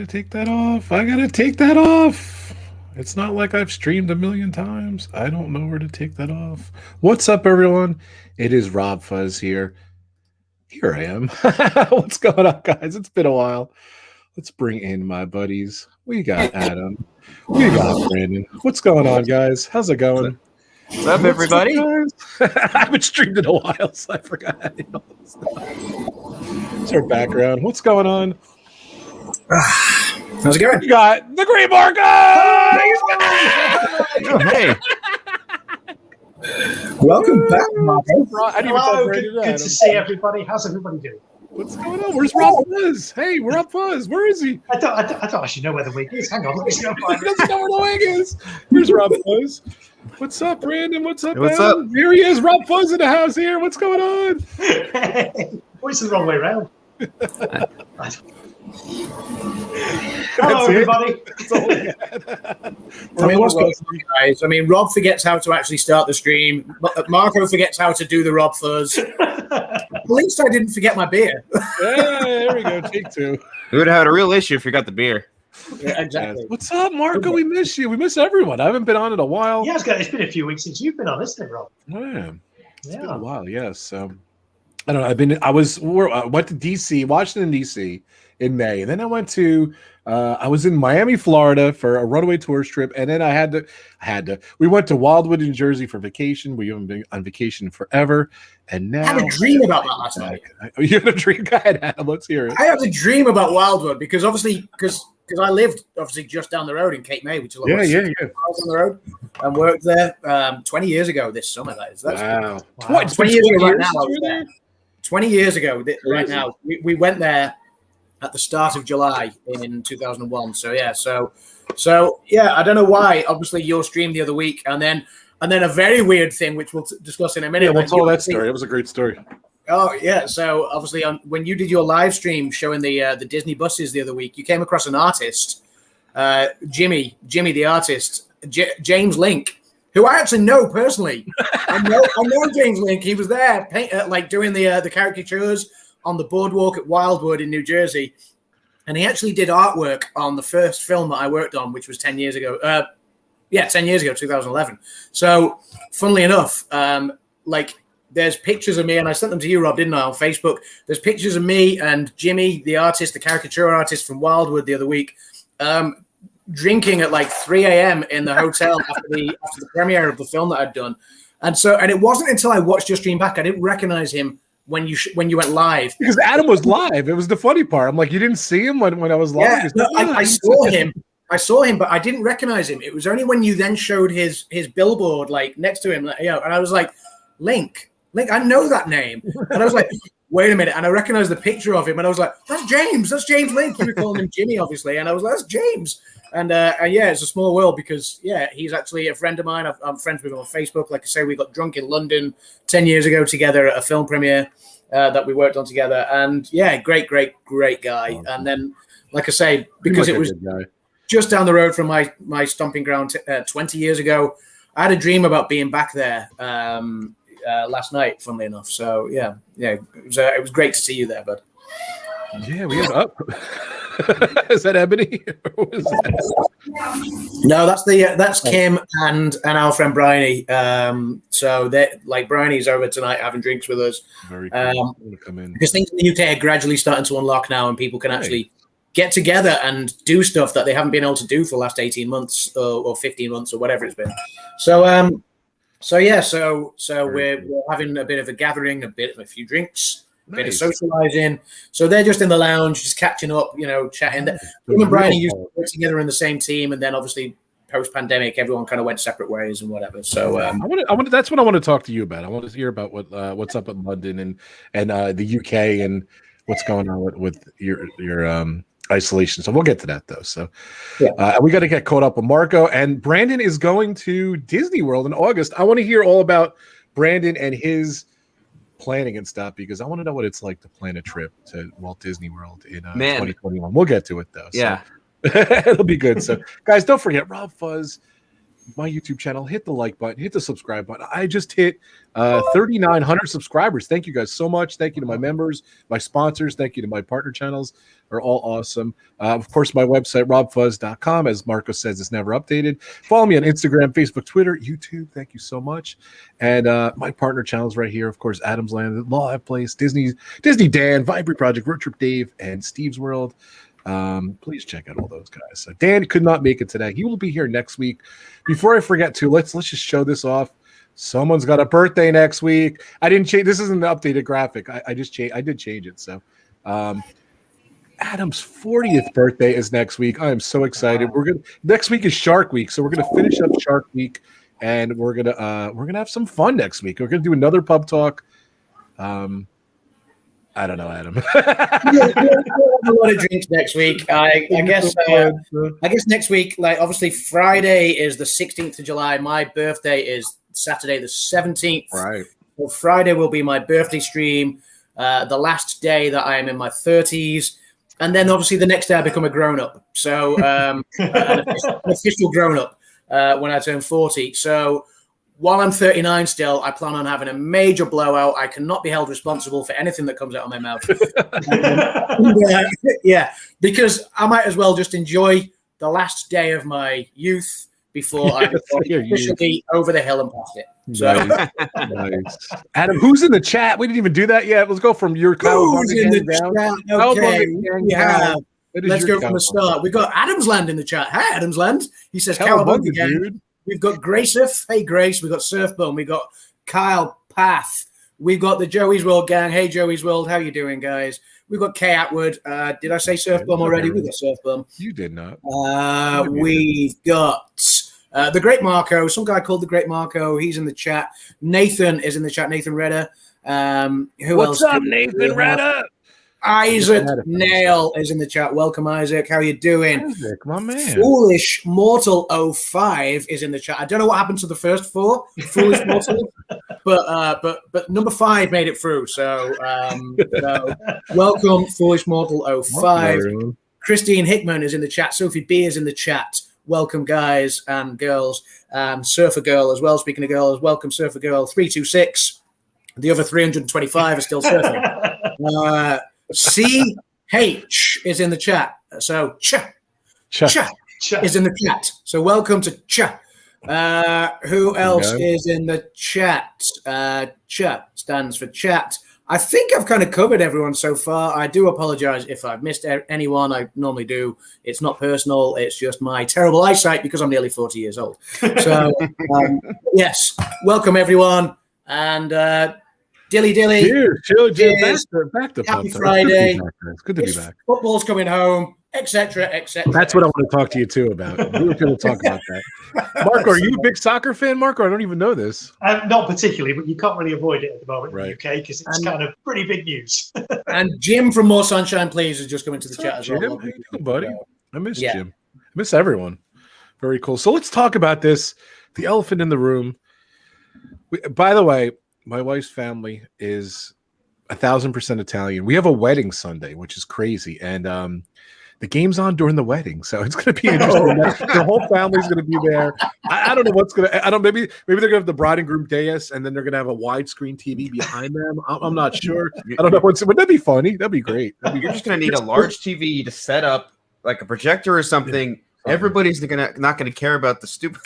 gotta take that off. I gotta take that off. It's not like I've streamed a million times. I don't know where to take that off. What's up, everyone? It is RobFuz here. Here I am. What's going on, guys? It's been a while. Let's bring in my buddies. We got Adam. We got Brandon. What's going on, guys? How's it going? What's up, everybody? I haven't streamed in a while, so I forgot. It's our background. What's going on? How's it going? We got the Green Marco! Oh, hey. Welcome back, Marco. Hello, good to see everybody. How's everybody doing? What's going on? Where's RobFuz? Hey, we're RobFuz. Where is he? I don't actually know where the wig is. Hang on, let me go find He doesn't know where the wig is. Here's RobFuz. What's up, Brandon? What's up, What's Adam? Here he is. RobFuz in the house here. What's going on? it. It's the wrong way around. Hello, everybody. What's going on, guys? Rob forgets how to actually start the stream. Marco forgets how to do the RobFuz. At least I didn't forget my beer. Yeah, there we go. Take two. We would have had a real issue if you got the beer. Yeah, exactly. What's up, Marco? We miss you. We miss everyone. I haven't been on in a while. Yeah, it's been a few weeks since you've been on, isn't it, Rob? It's been a while. Yes. I don't know. I went to DC, Washington DC in May, and then I went to. I was in Miami, Florida for a runaway tourist trip, and then I had to. We went to Wildwood, New Jersey for vacation. We haven't been on vacation forever, and now I had a dream about that last night. You had a dream? Go ahead, Adam. Let's hear it. I had a dream about Wildwood because I lived obviously just down the road in Cape May, which is miles on the road, and worked there 20 years ago this summer. That's wow. 20 years ago right now. I was there. 20 years ago right now. We went there at the start of July in 2001. So I don't know why. Obviously, your stream the other week, and then a very weird thing, which we'll discuss in a minute. Yeah, we'll tell that story. It was a great story. Oh yeah. So obviously, when you did your live stream showing the Disney buses the other week, you came across an artist, Jimmy the artist, James Link, who I actually know personally. I know James Link. He was there, doing the caricatures on the boardwalk at Wildwood in New Jersey, and he actually did artwork on the first film that I worked on, which was 10 years ago. 10 years ago, 2011. So, funnily enough, there's pictures of me, and I sent them to you, Rob, didn't I, on Facebook? There's pictures of me and Jimmy, the artist, the caricature artist from Wildwood the other week, drinking at 3 a.m. in the hotel after the premiere of the film that I'd done. And it wasn't until I watched your stream back, I didn't recognize him when you went live. Because Adam was live. It was the funny part. I'm like, you didn't see him when I was live? Yeah, I saw him. I saw him, but I didn't recognize him. It was only when you then showed his billboard next to him, and I was like, Link, I know that name. And I was like, wait a minute. And I recognized the picture of him, and I was like, that's James Link. You were calling him Jimmy, obviously. And I was like, that's James. And it's a small world because, he's actually a friend of mine. I'm friends with him on Facebook. Like I say, we got drunk in London 10 years ago together at a film premiere that we worked on together. And, great guy. Awesome. And then, like I say, because it was just down the road from my stomping ground 20 years ago, I had a dream about being back there last night, funnily enough. So, it was great to see you there, bud. Yeah, we have up. Is that Ebony? Or is that? No, that's Kim and our friend Bryony. So Bryony's over tonight having drinks with us. Very cool. Come in. Because things in the UK are gradually starting to unlock now, and people can actually get together and do stuff that they haven't been able to do for the last 18 months or 15 months or whatever it's been. So we're having a bit of a gathering, a few drinks. A bit of socializing. So they're just in the lounge, just catching up, chatting. Him and Brian used to work together in the same team, and then obviously post-pandemic, everyone kind of went separate ways and whatever. So that's what I want to talk to you about. I want to hear about what's up in London and the UK and what's going on with your isolation. So we'll get to that though. So we got to get caught up with Marco, and Brandon is going to Disney World in August. I want to hear all about Brandon and his planning and stuff, because I want to know what it's like to plan a trip to Walt Disney World in 2021. We'll get to it though. So. Yeah. It'll be good. So guys, don't forget RobFuz. my YouTube channel, hit the like button, hit the subscribe button. I just hit 3,900 subscribers. Thank you guys so much. Thank you to my members, my sponsors. Thank you to my partner channels. They're all awesome. Of course, my website, RobFuz.com, as Marco says, is never updated. Follow me on Instagram, Facebook, Twitter, YouTube. Thank you so much. And my partner channels right here, of course, Adam's Land, Law at Place, Disney Dan, Vibrant Project, Road Trip Dave, and Steve's World. Please check out all those guys. So Dan could not make it today. He will be here next week. Before I forget to, let's just show this off. Someone's got a birthday next week. I didn't change. This isn't an updated graphic. I just changed. I did change it. So Adam's 40th birthday is next week. I am so excited. Next week is Shark Week, so we're gonna finish up Shark Week, and we're gonna have some fun next week. We're gonna do another pub talk. I don't know, Adam. A lot of drinks next week. I guess next week, like obviously Friday is the 16th of July. My birthday is Saturday the 17th. Right. So Friday will be my birthday stream. The last day that I am in my 30s. And then obviously the next day I become a grown-up. So an official grown-up when I turn 40. So while I'm 39 still, I plan on having a major blowout. I cannot be held responsible for anything that comes out of my mouth. Yeah, because I might as well just enjoy the last day of my youth before I officially over the hill and past it. So, nice. Adam, who's in the chat? We didn't even do that yet. Let's go from your who's in the chat? Okay. Let's go from the start. We've got Adam's Land in the chat. Hi, Adam's Land. He says, Cowabunga, dude. We've got Graceif. Hey, Grace. We've got Surfbone. We've got Kyle Path. We've got the Joey's World gang. Hey, Joey's World. How you doing, guys? We've got Kay Atwood. Did I say Surfbone already? We've got Surfbone. You did not. We've got the Great Marco. Some guy called the Great Marco. He's in the chat. Nathan is in the chat. Nathan Redder. What's up, Nathan Redder? Isaac Nail is in the chat. Welcome, Isaac. How you doing? Isaac, my man. Foolish Mortal 05 is in the chat. I don't know what happened to the first four, Foolish Mortal, but number 5 made it through. So welcome, Foolish Mortal 05. Kerstine Hickman is in the chat. Sophie B is in the chat. Welcome, guys and girls. Surfer Girl as well. Speaking of girls, welcome, Surfer Girl 326. The other 325 are still surfing. CH is in the chat. So Cha is in the chat. So welcome to Cha. Who else is in the chat? Cha stands for chat. I think I've kind of covered everyone so far. I do apologize if I've missed anyone. I normally do. It's not personal. It's just my terrible eyesight because I'm nearly 40 years old. So yes, welcome everyone. And Dilly. Back to Happy Friday. It's good to be back. Football's coming home, etc. That's what I want to talk to you too about. We were going to talk about that. Marco, are you a big soccer fan, Marco? I don't even know this. Not particularly, but you can't really avoid it at the moment in the UK because it's kind of pretty big news. And Jim from More Sunshine Please is just coming to the chat as well. How you doing, buddy? I miss Jim. I miss everyone. Very cool. So let's talk about this. The elephant in the room. By the way, my wife's family is 1,000% Italian. We have a wedding Sunday, which is crazy. And the game's on during the wedding. So it's going to be interesting. The whole family's going to be there. I don't know what's going to, maybe they're going to have the bride and groom dais and then they're going to have a widescreen TV behind them. I'm not sure. I don't know. Would that be funny? That'd be great. You're just going to need a large TV to set up like a projector or something. Everybody's not going to care about the stupid.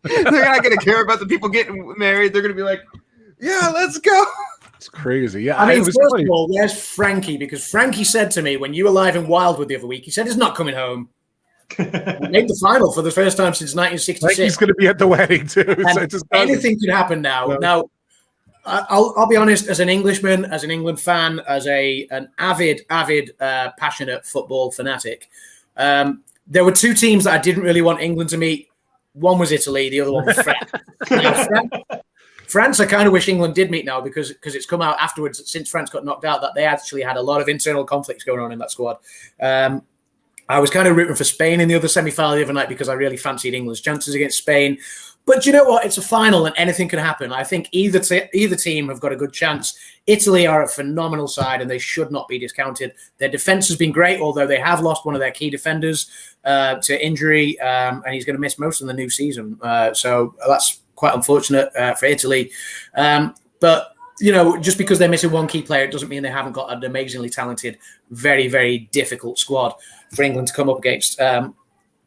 They're not going to care about the people getting married. They're going to be like, yeah, let's go. It's crazy. Yeah. I mean, first of all, where's Frankie? Because Frankie said to me when you were live in Wildwood the other week, he said he's not coming home. He made the final for the first time since 1966. He's going to be at the wedding too. So anything could happen now. No. Now, I'll be honest, as an Englishman, as an England fan, as an avid, passionate football fanatic, there were two teams that I didn't really want England to meet. One was Italy, the other one was France. France, I kind of wish England did meet now because it's come out afterwards, since France got knocked out, that they actually had a lot of internal conflicts going on in that squad. I was kind of rooting for Spain in the other semi-final the other night because I really fancied England's chances against Spain. But you know what? It's a final and anything can happen. I think either team have got a good chance. Italy are a phenomenal side and they should not be discounted. Their defense has been great, although they have lost one of their key defenders to injury, and he's going to miss most of the new season. So that's quite unfortunate for Italy. But, just because they're missing one key player, it doesn't mean they haven't got an amazingly talented, very, very difficult squad for England to come up against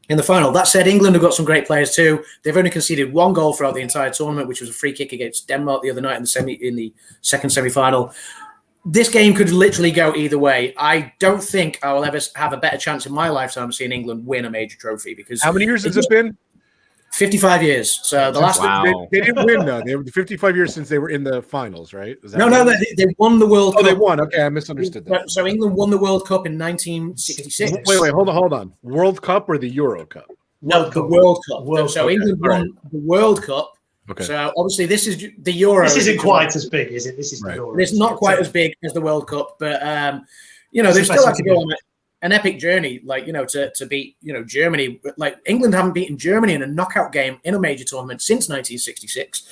in the final. That said, England have got some great players too. They've only conceded one goal throughout the entire tournament, which was a free kick against Denmark the other night in the second semi-final. This game could literally go either way. I don't think I will ever have a better chance in my lifetime of seeing England win a major trophy. Because how many years has it been? 55 years. So the last they didn't win though. They were 55 years since they were in the finals, right? No, they won the World Cup. Oh, they won. Okay, I misunderstood that. So England won the World Cup in 1966. Wait, hold on. World Cup or the Euro Cup? No, the World Cup. So England won the World Cup. Okay. So obviously this is the Euro. This isn't quite as big, is it? This is the Euro. It's not quite as big as the World Cup, but they still have to go on an epic journey, to beat, Germany. Like England haven't beaten Germany in a knockout game in a major tournament since 1966.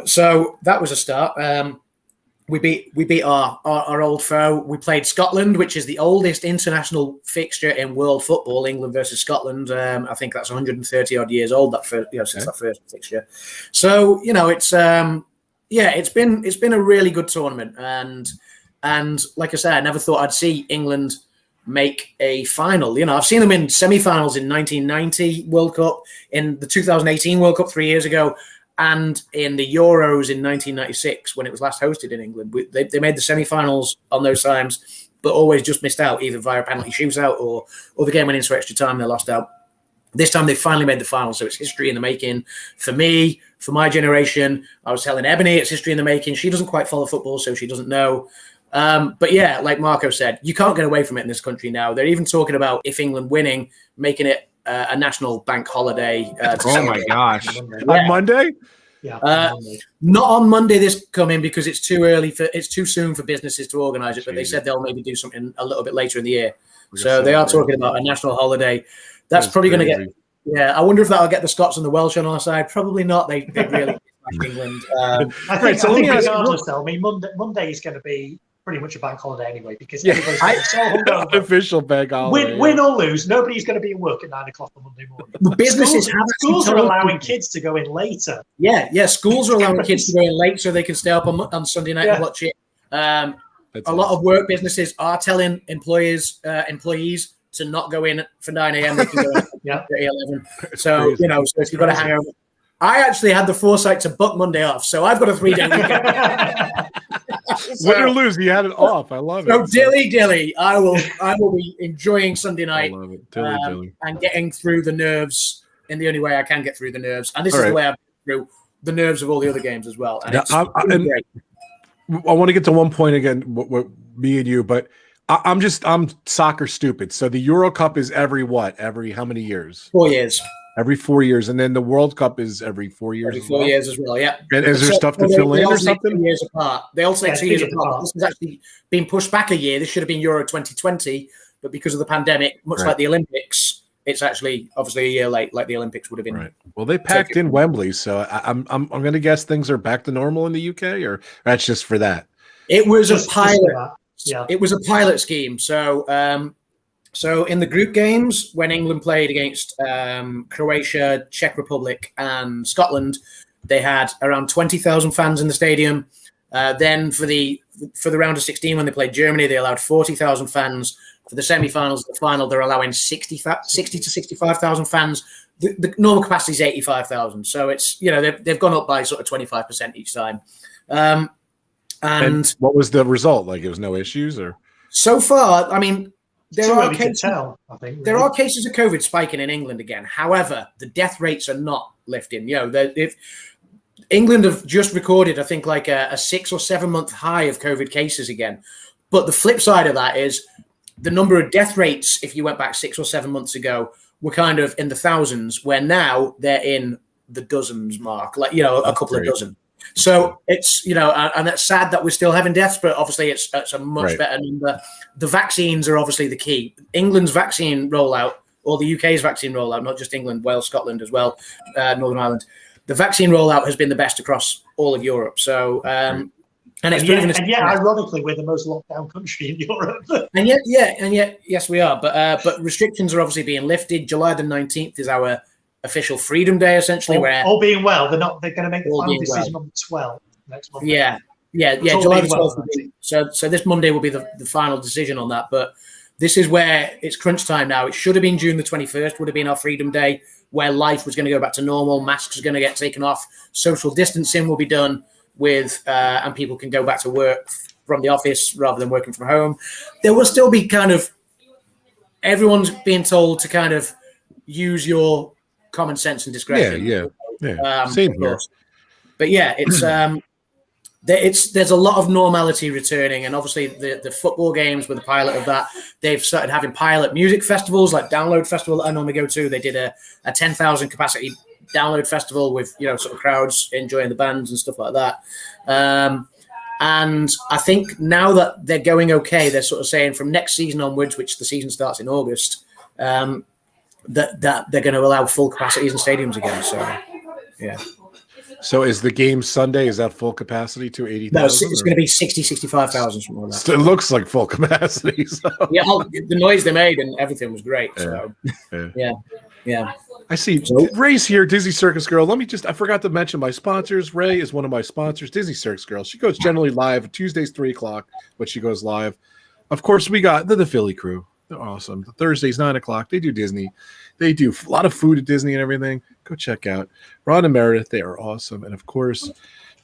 So that was a start. We beat our old foe. We played Scotland, which is the oldest international fixture in world football. England versus Scotland. I think that's 130 odd years old. Since that first fixture. So it's been a really good tournament, and like I said, I never thought I'd see England make a final. I've seen them in semi-finals in 1990 World Cup, in the 2018 World Cup 3 years ago, and in the Euros in 1996 when it was last hosted in England. They made the semi-finals on those times, but always just missed out either via a penalty shootout or the game went into extra time. They lost out. This time they finally made the final, so it's history in the making. For me, for my generation, I was telling Ebony it's history in the making. She doesn't quite follow football, so she doesn't know. But yeah, like Marco said, you can't get away from it in this country now. They're even talking about, if England winning, making it a national bank holiday. Oh my gosh. On Monday? Yeah. Not on Monday this coming, because it's too soon for businesses to organise it, but they said they'll maybe do something a little bit later in the year. So they are talking about a national holiday. That's probably going to get, I wonder if that'll get the Scots and the Welsh on our side. Probably not. They really England. I think regardless though, I mean, Monday is going to be pretty much a bank holiday anyway, because everybody's so hungover. Official bank holiday. Win or lose, nobody's going to be at work at 9 o'clock on Monday morning. The businesses schools are allowing kids to go in later. Yeah, schools are allowing kids to go in late so they can stay up on Sunday night and watch it. A lot of work businesses are telling employees to not go in for 9 a.m. They can go in at 11. So, so if you've got to hang over. I actually had the foresight to book Monday off, so I've got a 3-day weekend. Win or lose, he had it off. I love it. So dilly, I will be enjoying Sunday night. I love it. Dilly. And getting through the nerves in the only way I can get through the nerves. And this is the way I've been through the nerves of all the other games as well. And I want to get to one point again, what me and you, but I'm soccer stupid. So the Euro Cup is every how many years? 4 years. Every 4 years, and then the World Cup is every 4 years. Every 4 years as well, yeah. And is there stuff to fill in or something? 2 years apart. They all take 2 years apart. This has actually been pushed back a year. This should have been Euro 2020, but because of the pandemic, much like the Olympics, it's actually obviously a year late, like the Olympics would have been. Right. Well, they packed in Wembley, so I'm going to guess things are back to normal in the UK, or that's just for that. It was a pilot. Yeah. It was a pilot scheme. So in the group games, when England played against Croatia, Czech Republic, and Scotland, they had around 20,000 fans in the stadium. Then for the round of 16, when they played Germany, they allowed 40,000 fans. For the semi-finals, the final, they're allowing 60 to 65,000 fans. The normal capacity is 85,000. So it's they've gone up by sort of 25% each time. And what was the result? Like, it was no issues, or so far? I mean. There are cases of COVID spiking in England again. However, the death rates are not lifting. If England have just recorded, I think, like a 6 or 7 month high of COVID cases again. But the flip side of that is the number of death rates, if you went back 6 or 7 months ago, were kind of in the thousands, where now they're in the dozens mark, like, a couple of dozen. So it's, and it's sad that we're still having deaths, but obviously it's a much better number. The vaccines are obviously the key. England's vaccine rollout or the UK's vaccine rollout, not just England, Wales, Scotland as well, Northern Ireland. The vaccine rollout has been the best across all of Europe. So, and yet, ironically, we're the most locked down country in Europe. and yet, yes, we are. But restrictions are obviously being lifted. July the 19th is our official Freedom Day, essentially. All being well, they're going to make the final decision on the 12th next month. Yeah. July the 12th. So this Monday will be the final decision on that. But this is where it's crunch time now. It should have been June the 21st, would have been our Freedom Day, where life was going to go back to normal. Masks are going to get taken off. Social distancing will be done with, and people can go back to work from the office rather than working from home. There will still be everyone's being told to kind of use your common sense and discretion. Yeah. Same here. But yeah, there's a lot of normality returning, and obviously the football games were the pilot of that. They've started having pilot music festivals, like Download Festival that I normally go to. They did a 10,000 capacity Download Festival with sort of crowds enjoying the bands and stuff like that. And I think now that they're going okay, they're sort of saying from next season onwards, which the season starts in August, that they're going to allow full capacities in stadiums again. So yeah. So is the game Sunday? Is that full capacity to 80,000? No, it's going to be 60, 65,000. Something like that. It looks like full capacity. So. Yeah, the noise they made and everything was great. So yeah. I see Ray's here, Disney Circus Girl. I forgot to mention my sponsors. Ray is one of my sponsors, Disney Circus Girl. She goes generally live Tuesdays, 3:00, but she goes live. Of course, we got the Philly crew. They're awesome. The Thursdays, 9:00. They do Disney. They do a lot of food at Disney and everything. Go check out Ron and Meredith. They are awesome. And of course,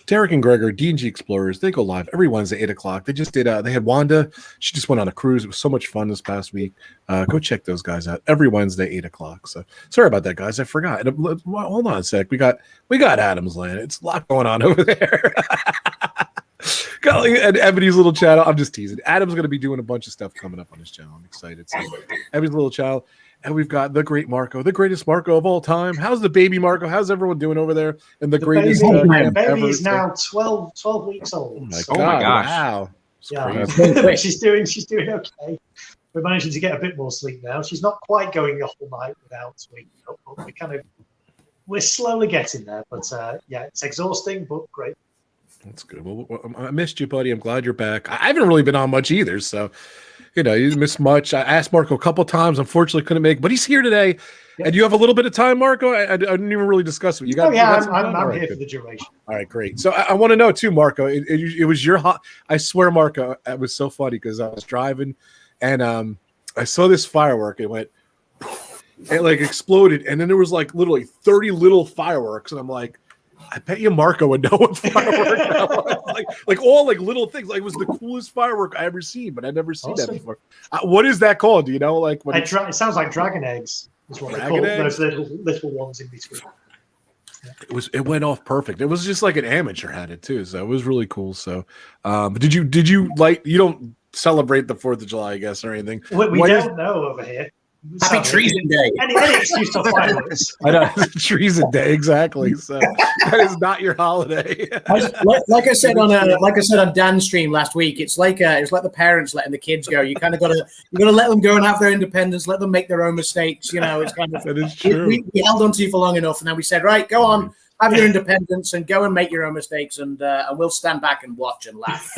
Derick and Greggory, D&G Explorers. They go live every Wednesday, 8:00. They just did. They had Wanda. She just went on a cruise. It was so much fun this past week. Go check those guys out every Wednesday, 8:00. So sorry about that, guys. I forgot. Hold on a sec. We got Adam's Land. It's a lot going on over there. And Ebony's little channel. I'm just teasing. Adam's going to be doing a bunch of stuff coming up on his channel. I'm excited. So Ebony's little channel. And we've got the great Marco, the greatest Marco of all time. How's the baby Marco? How's everyone doing over there? And the greatest baby is now 12 weeks old. Oh my gosh. Wow. Yeah. She's doing okay. We're managing to get a bit more sleep now. She's not quite going the whole night without sleep, but we're slowly getting there. But it's exhausting, but great. That's good. Well, I missed you, buddy. I'm glad you're back. I haven't really been on much either, so you didn't miss much. I asked Marco a couple times. Unfortunately, couldn't make, but he's here today. Yeah. And you have a little bit of time, Marco. I didn't even really discuss it. You got? I'm here for the duration. All right, great. So I want to know too, Marco. It was your hot. I swear, Marco, it was so funny because I was driving, and I saw this firework. It went, it exploded, and then there was literally 30 little fireworks, and I'm like, I bet you Marco would know what firework that was. All little things. It was the coolest firework I ever seen, but I'd never seen that before. What is that called? Do you know? It sounds like dragon eggs. Is what they call those little ones in between. Yeah. It went off perfect. It was just like an amateur had it too, so it was really cool. So, did you you don't celebrate the 4th of July, I guess, or anything? We don't know over here. Happy Treason Day. Any excuse to fireworks. I know, Treason Day, exactly. So that is not your holiday. like I said on Dan's stream last week, it's like the parents letting the kids go. You kind of gotta let them go and have their independence, let them make their own mistakes. It's kind of that is true. We held on to you for long enough, and then we said, right, go on, have your independence and go and make your own mistakes, and we'll stand back and watch and laugh.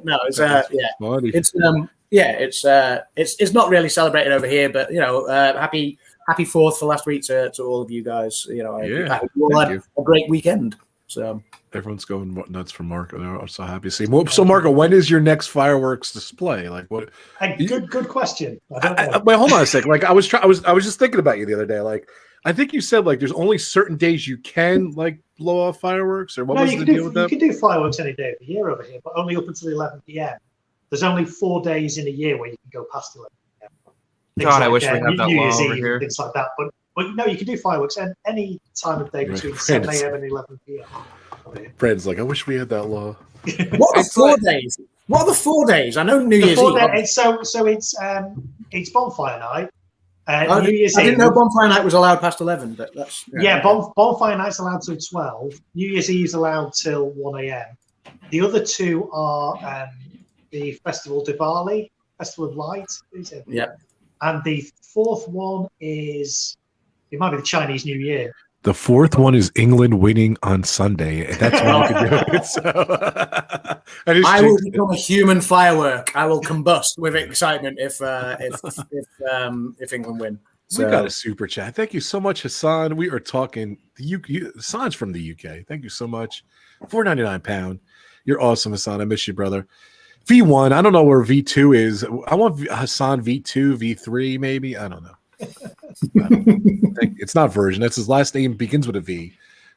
No, it's funny. It's not really celebrated over here, but happy 4th for last week to all of you guys. I hope you all had a great weekend. So everyone's going nuts for Marco. They're so happy to see him. So Marco, when is your next fireworks display? What? Good question. Wait, hold on a second. I was just thinking about you the other day. I think you said there's only certain days you can blow off fireworks, or what was the deal with that? You can do fireworks any day of the year over here, but only up until 11 p.m. There's only 4 days in a year where you can go past 11 p.m. God, I wish we had that law over here. Things like that, but no, you can do fireworks any time of day between 7 a.m. and 11 p.m. Fred's I wish we had that law. What are 4 days? What are the 4 days? I know New Year's Eve. So it's bonfire night. New Year's I didn't know bonfire night was allowed past 11, but that's bonfire night's allowed till 12. New Year's Eve's allowed till 1 a.m. The other two are the Festival Diwali, Festival of Light, And the fourth one is, it might be the Chinese New Year. The fourth one is England winning on Sunday. That's when you can do it. So, I will become a human firework. I will combust with excitement if England win. We got a super chat. Thank you so much, Hassan. We are talking. Hassan's from the UK. Thank you so much. £4.99. You're awesome, Hassan. I miss you, brother. V1. I don't know where V2 is. I want Hassan V2, V3, maybe. I don't know. It's not version. That's his last name. Begins with a V.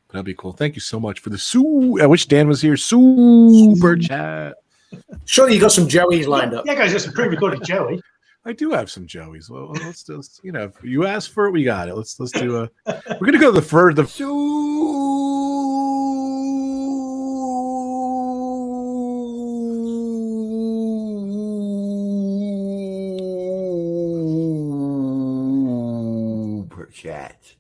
But that'd be cool. Thank you so much for the I wish Dan was here. Super chat. Surely you got some Joeys lined up. Yeah, guys, got some pre-recorded Joey. I do have some Joeys. Well, let's just, if you ask for it, we got it. Let's do a. We're gonna go to the first. Super chat.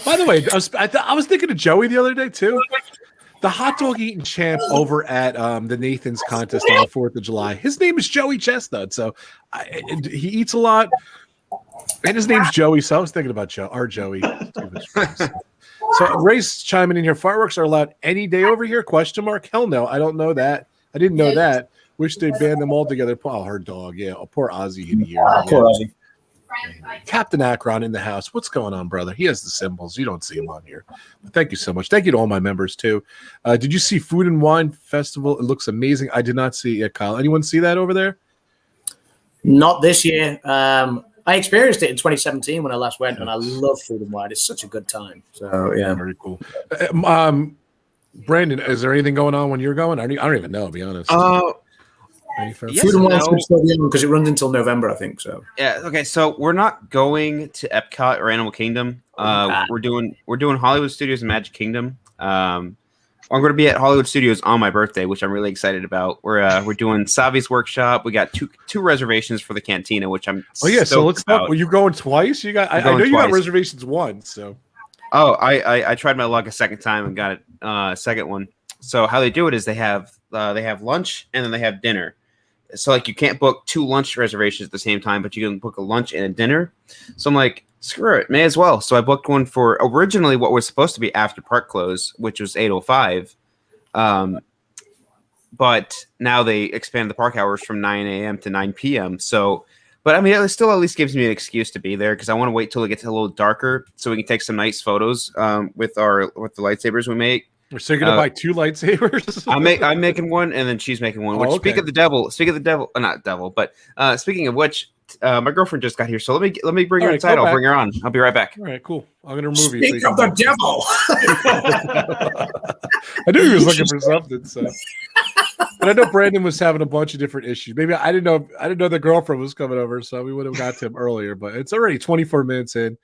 By the way, I was thinking of Joey the other day too. The hot dog eating champ over at the Nathan's contest on the 4th of July. His name is Joey Chestnut. So he eats a lot. And his name's Joey. So I was thinking about our Joey. So Ray's chiming in here. Fireworks are allowed any day over here? ? Hell no. I don't know that. I didn't know that. Wish they banned them all together. Oh, her dog. Yeah. Oh, poor Ozzy in here. Poor Ozzy. Captain Akron in the house. What's going on, brother? He has the symbols. You don't see him on here. But thank you so much. Thank you to all my members, too. Did you see Food and Wine Festival? It looks amazing. I did not see it, Kyle. Anyone see that over there? Not this year. I experienced it in 2017 when I last went, and I love Food and Wine. It's such a good time. So, yeah. Very cool. Brandon, is there anything going on when you're going? I don't even know, to be honest. Food and Wine because it runs until November, I think. So yeah, okay. So we're not going to Epcot or Animal Kingdom. We're doing Hollywood Studios and Magic Kingdom. I'm going to be at Hollywood Studios on my birthday, which I'm really excited about. We're doing Savi's workshop. We got two reservations for the Cantina, which I'm. Oh yeah, so let's talk. Were you going twice? You got. I know you got reservations once. So. Oh, I tried my luck a second time and got it second one. So how they do it is they have lunch and then they have dinner. So like you can't book 2 lunch reservations at the same time, but you can book a lunch and a dinner. So I'm like, screw it, may as well. So I booked one for originally what was supposed to be after park close, which was 8:05. But now they expanded the park hours from 9 a.m. to 9 p.m. So, but I mean, it still at least gives me an excuse to be there because I want to wait till it gets a little darker so we can take some nice photos with the lightsabers we make. So you're gonna buy 2 lightsabers? I'm making one, and then she's making one. Which, speak of the devil, not devil, but speaking of which, my girlfriend just got here. So let me bring her inside. I'll bring her on. I'll be right back. All right, cool. I'm gonna remove you. Speak of the devil. I knew he was looking for something. So, but I know Brandon was having a bunch of different issues. Maybe I didn't know the girlfriend was coming over, so we would have got to him earlier. But it's already 24 minutes in.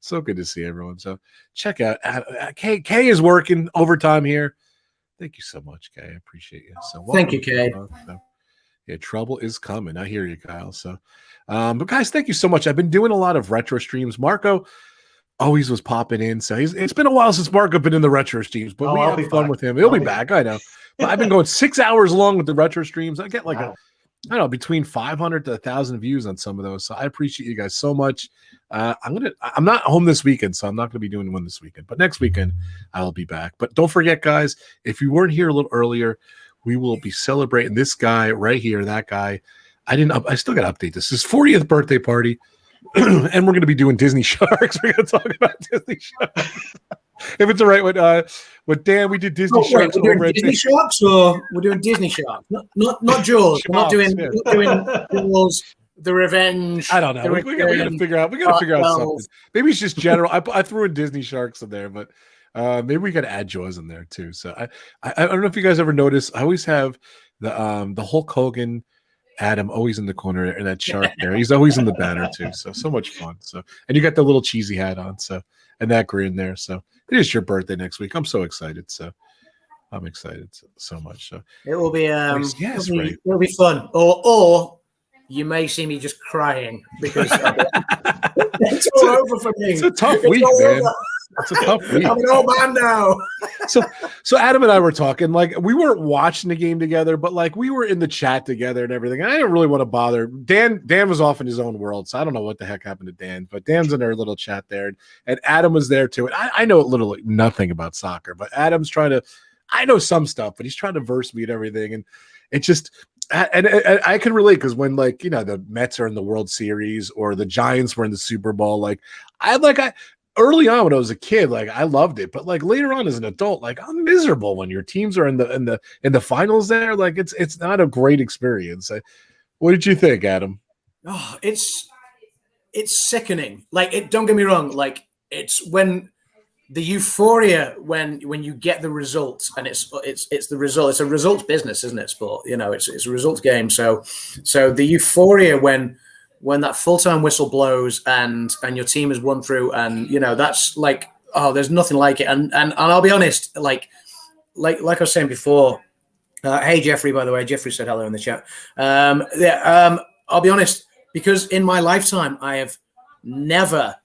So good to see everyone. So check out Kay is working overtime here. Thank you so much, Kay. I appreciate you. So thank you, Kay. Yeah, trouble is coming. I hear you, Kyle. So, but guys, thank you so much. I've been doing a lot of retro streams. Marco always was popping in. So it's been a while since Marco been in the retro streams, but we have fun with him. He'll be back. I know. But I've been going 6 hours long with the retro streams. I get like I don't know, between 500 to 1,000 views on some of those. So I appreciate you guys so much. I'm not home this weekend, so I'm not going to be doing one this weekend. But next weekend, I'll be back. But don't forget, guys, if you weren't here a little earlier, we will be celebrating this guy right here, that guy. I still got to update this. His 40th birthday party. And we're going to be doing Disney Sharks. We're going to talk about Disney Sharks. If it's all right with Dan, we did Disney Sharks. We're doing Disney Sharks, or we're doing Disney Sharks, not Jaws. We're not doing Jaws, The Revenge. I don't know. We got to figure out. We got to figure out something. Maybe it's just general. I threw in Disney Sharks in there, but maybe we got to add Jaws in there too. So I don't know if you guys ever noticed. I always have the Hulk Hogan. Adam always in the corner and that shark there. He's always in the banner too. So much fun. So and you got the little cheesy hat on. So and that grin there. So it is your birthday next week. I'm so excited. So I'm excited so much. So it will be it'll be fun. Or you may see me just crying because it's all over for me. It's a tough week, man. It's a tough week. I'm an old man now. So Adam and I were talking, like, we weren't watching the game together, but like we were in the chat together and everything. And I didn't really want to bother. Dan was off in his own world, so I don't know what the heck happened to Dan, but Dan's in our little chat there, and Adam was there too. And I know literally nothing about soccer, but Adam's trying to. I know some stuff, but he's trying to verse me and everything, and it just. And I can relate because when, like, you know, the Mets are in the World Series or the Giants were in the Super Bowl, like I early on when I was a kid, like I loved it, but like later on as an adult, like I'm miserable when your teams are in the finals there. Like it's not a great experience. What did you think, Adam? Oh, it's sickening. Like, don't get me wrong. Like, it's when the euphoria when you get the results, and it's the result. It's a results business, isn't it? Sport, you know, it's a results game. So the euphoria when that full-time whistle blows and your team has won through, and you know, that's like, oh, there's nothing like it. And I'll be honest, like I was saying before. Hey Jeffrey, by the way, Jeffrey said hello in the chat. I'll be honest, because in my lifetime I have never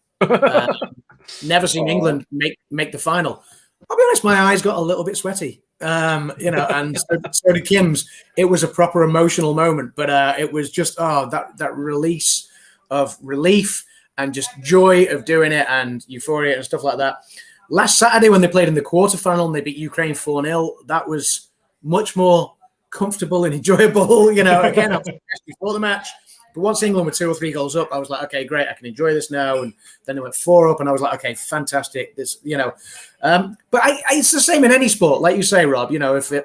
seen England make the final. I'll be honest, my eyes got a little bit sweaty, you know, and so did Kim's. It was a proper emotional moment, but it was just that release of relief and just joy of doing it and euphoria and stuff like that. Last Saturday when they played in the quarterfinal and they beat Ukraine 4-0, that was much more comfortable and enjoyable. You know, again, I was before the match. But once England were 2 or 3 goals up, I was like, okay, great, I can enjoy this now. And then they went 4 up, and I was like, okay, fantastic. This, you know, but it's the same in any sport, like you say, Rob. You know, if you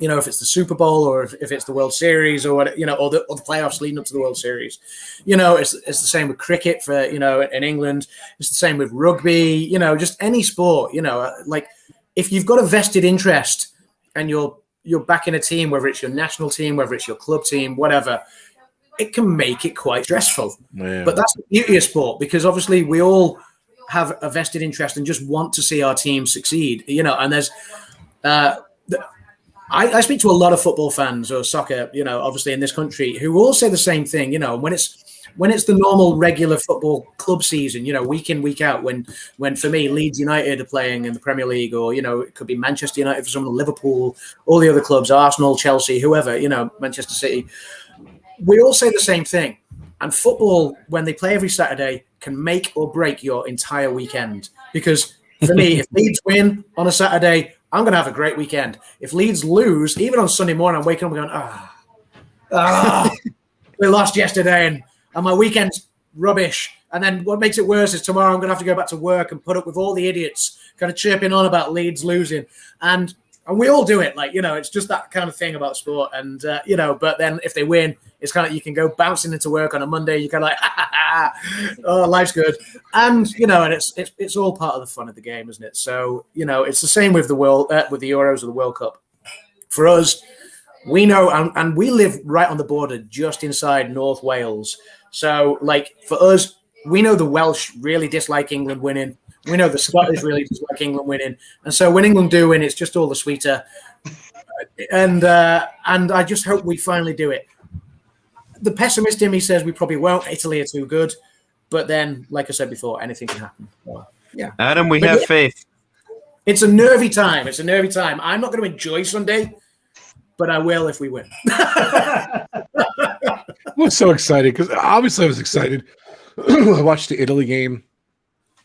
know, if it's the Super Bowl or if it's the World Series or what, you know, or the playoffs leading up to the World Series, you know, it's the same with cricket for, you know, in England. It's the same with rugby. You know, just any sport. You know, like if you've got a vested interest and you're backing a team, whether it's your national team, whether it's your club team, whatever. It can make it quite stressful. Yeah. But that's the beauty of sport, because obviously we all have a vested interest and just want to see our team succeed, you know, and there's I speak to a lot of football fans or soccer, you know, obviously in this country, who all say the same thing, you know, when it's the normal regular football club season, you know, week in, week out, when for me, Leeds United are playing in the Premier League, or, you know, it could be Manchester United for someone, Liverpool, all the other clubs, Arsenal, Chelsea, whoever, you know, Manchester City. We all say the same thing. And football, when they play every Saturday, can make or break your entire weekend. Because for me, if Leeds win on a Saturday, I'm going to have a great weekend. If Leeds lose, even on Sunday morning, I'm waking up and going, we lost yesterday and my weekend's rubbish. And then what makes it worse is tomorrow I'm going to have to go back to work and put up with all the idiots kind of chirping on about Leeds losing. And we all do it, like, you know, it's just that kind of thing about sport. And, you know, but then if they win, it's kind of, you can go bouncing into work on a Monday. You kind of like, oh, life's good. And, you know, and it's all part of the fun of the game, isn't it? So, you know, it's the same with the with the Euros or the World Cup. For us, we know, and we live right on the border, just inside North Wales. So, like, for us, we know the Welsh really dislike England winning. We know the Scottish really dislike England winning. And so when England do win, it's just all the sweeter. And I just hope we finally do it. The pessimist in me says we probably won't. Italy are too good. But then, like I said before, anything can happen. So, yeah. Adam, we have faith. It's a nervy time. I'm not going to enjoy Sunday, but I will if we win. I was so excited because obviously I was excited. I watched the Italy game.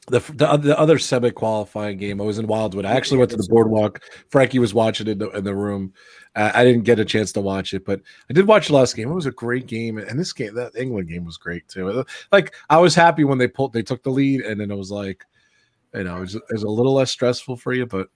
The other semi-qualifying game, I was in Wildwood. I actually went to the boardwalk. Frankie was watching it in the room. I didn't get a chance to watch it, but I did watch the last game. It was a great game, and this game, that England game, was great too. Like, I was happy when they took the lead, and then it was like, you know, it was a little less stressful for you. But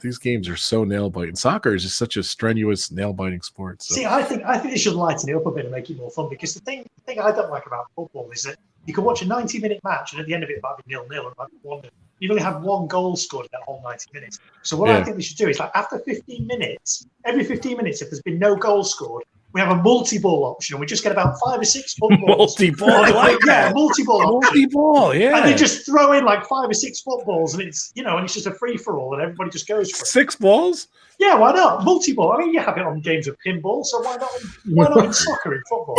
these games are so nail-biting. Soccer is just such a strenuous, nail-biting sport. So. See, I think they should lighten it up a bit and make it more fun, because the thing I don't like about football is that you can watch a 90-minute match, and at the end of it, it might be 0-0 or it might be 1-0. You've only had one goal scored in that whole 90 minutes. So what I think they should do is, like, after 15 minutes, every 15 minutes, if there's been no goal scored, we have a multi-ball option, and we just get about 5 or 6 footballs. Multi-ball, I like that. Multi-ball option. Multi-ball, yeah. And they just throw in like 5 or 6 footballs, and it's, you know, and it's just a free-for-all, and everybody just goes for it. 6 balls? Yeah, why not? Multi-ball. I mean, you have it on games of pinball, so why not in soccer and football?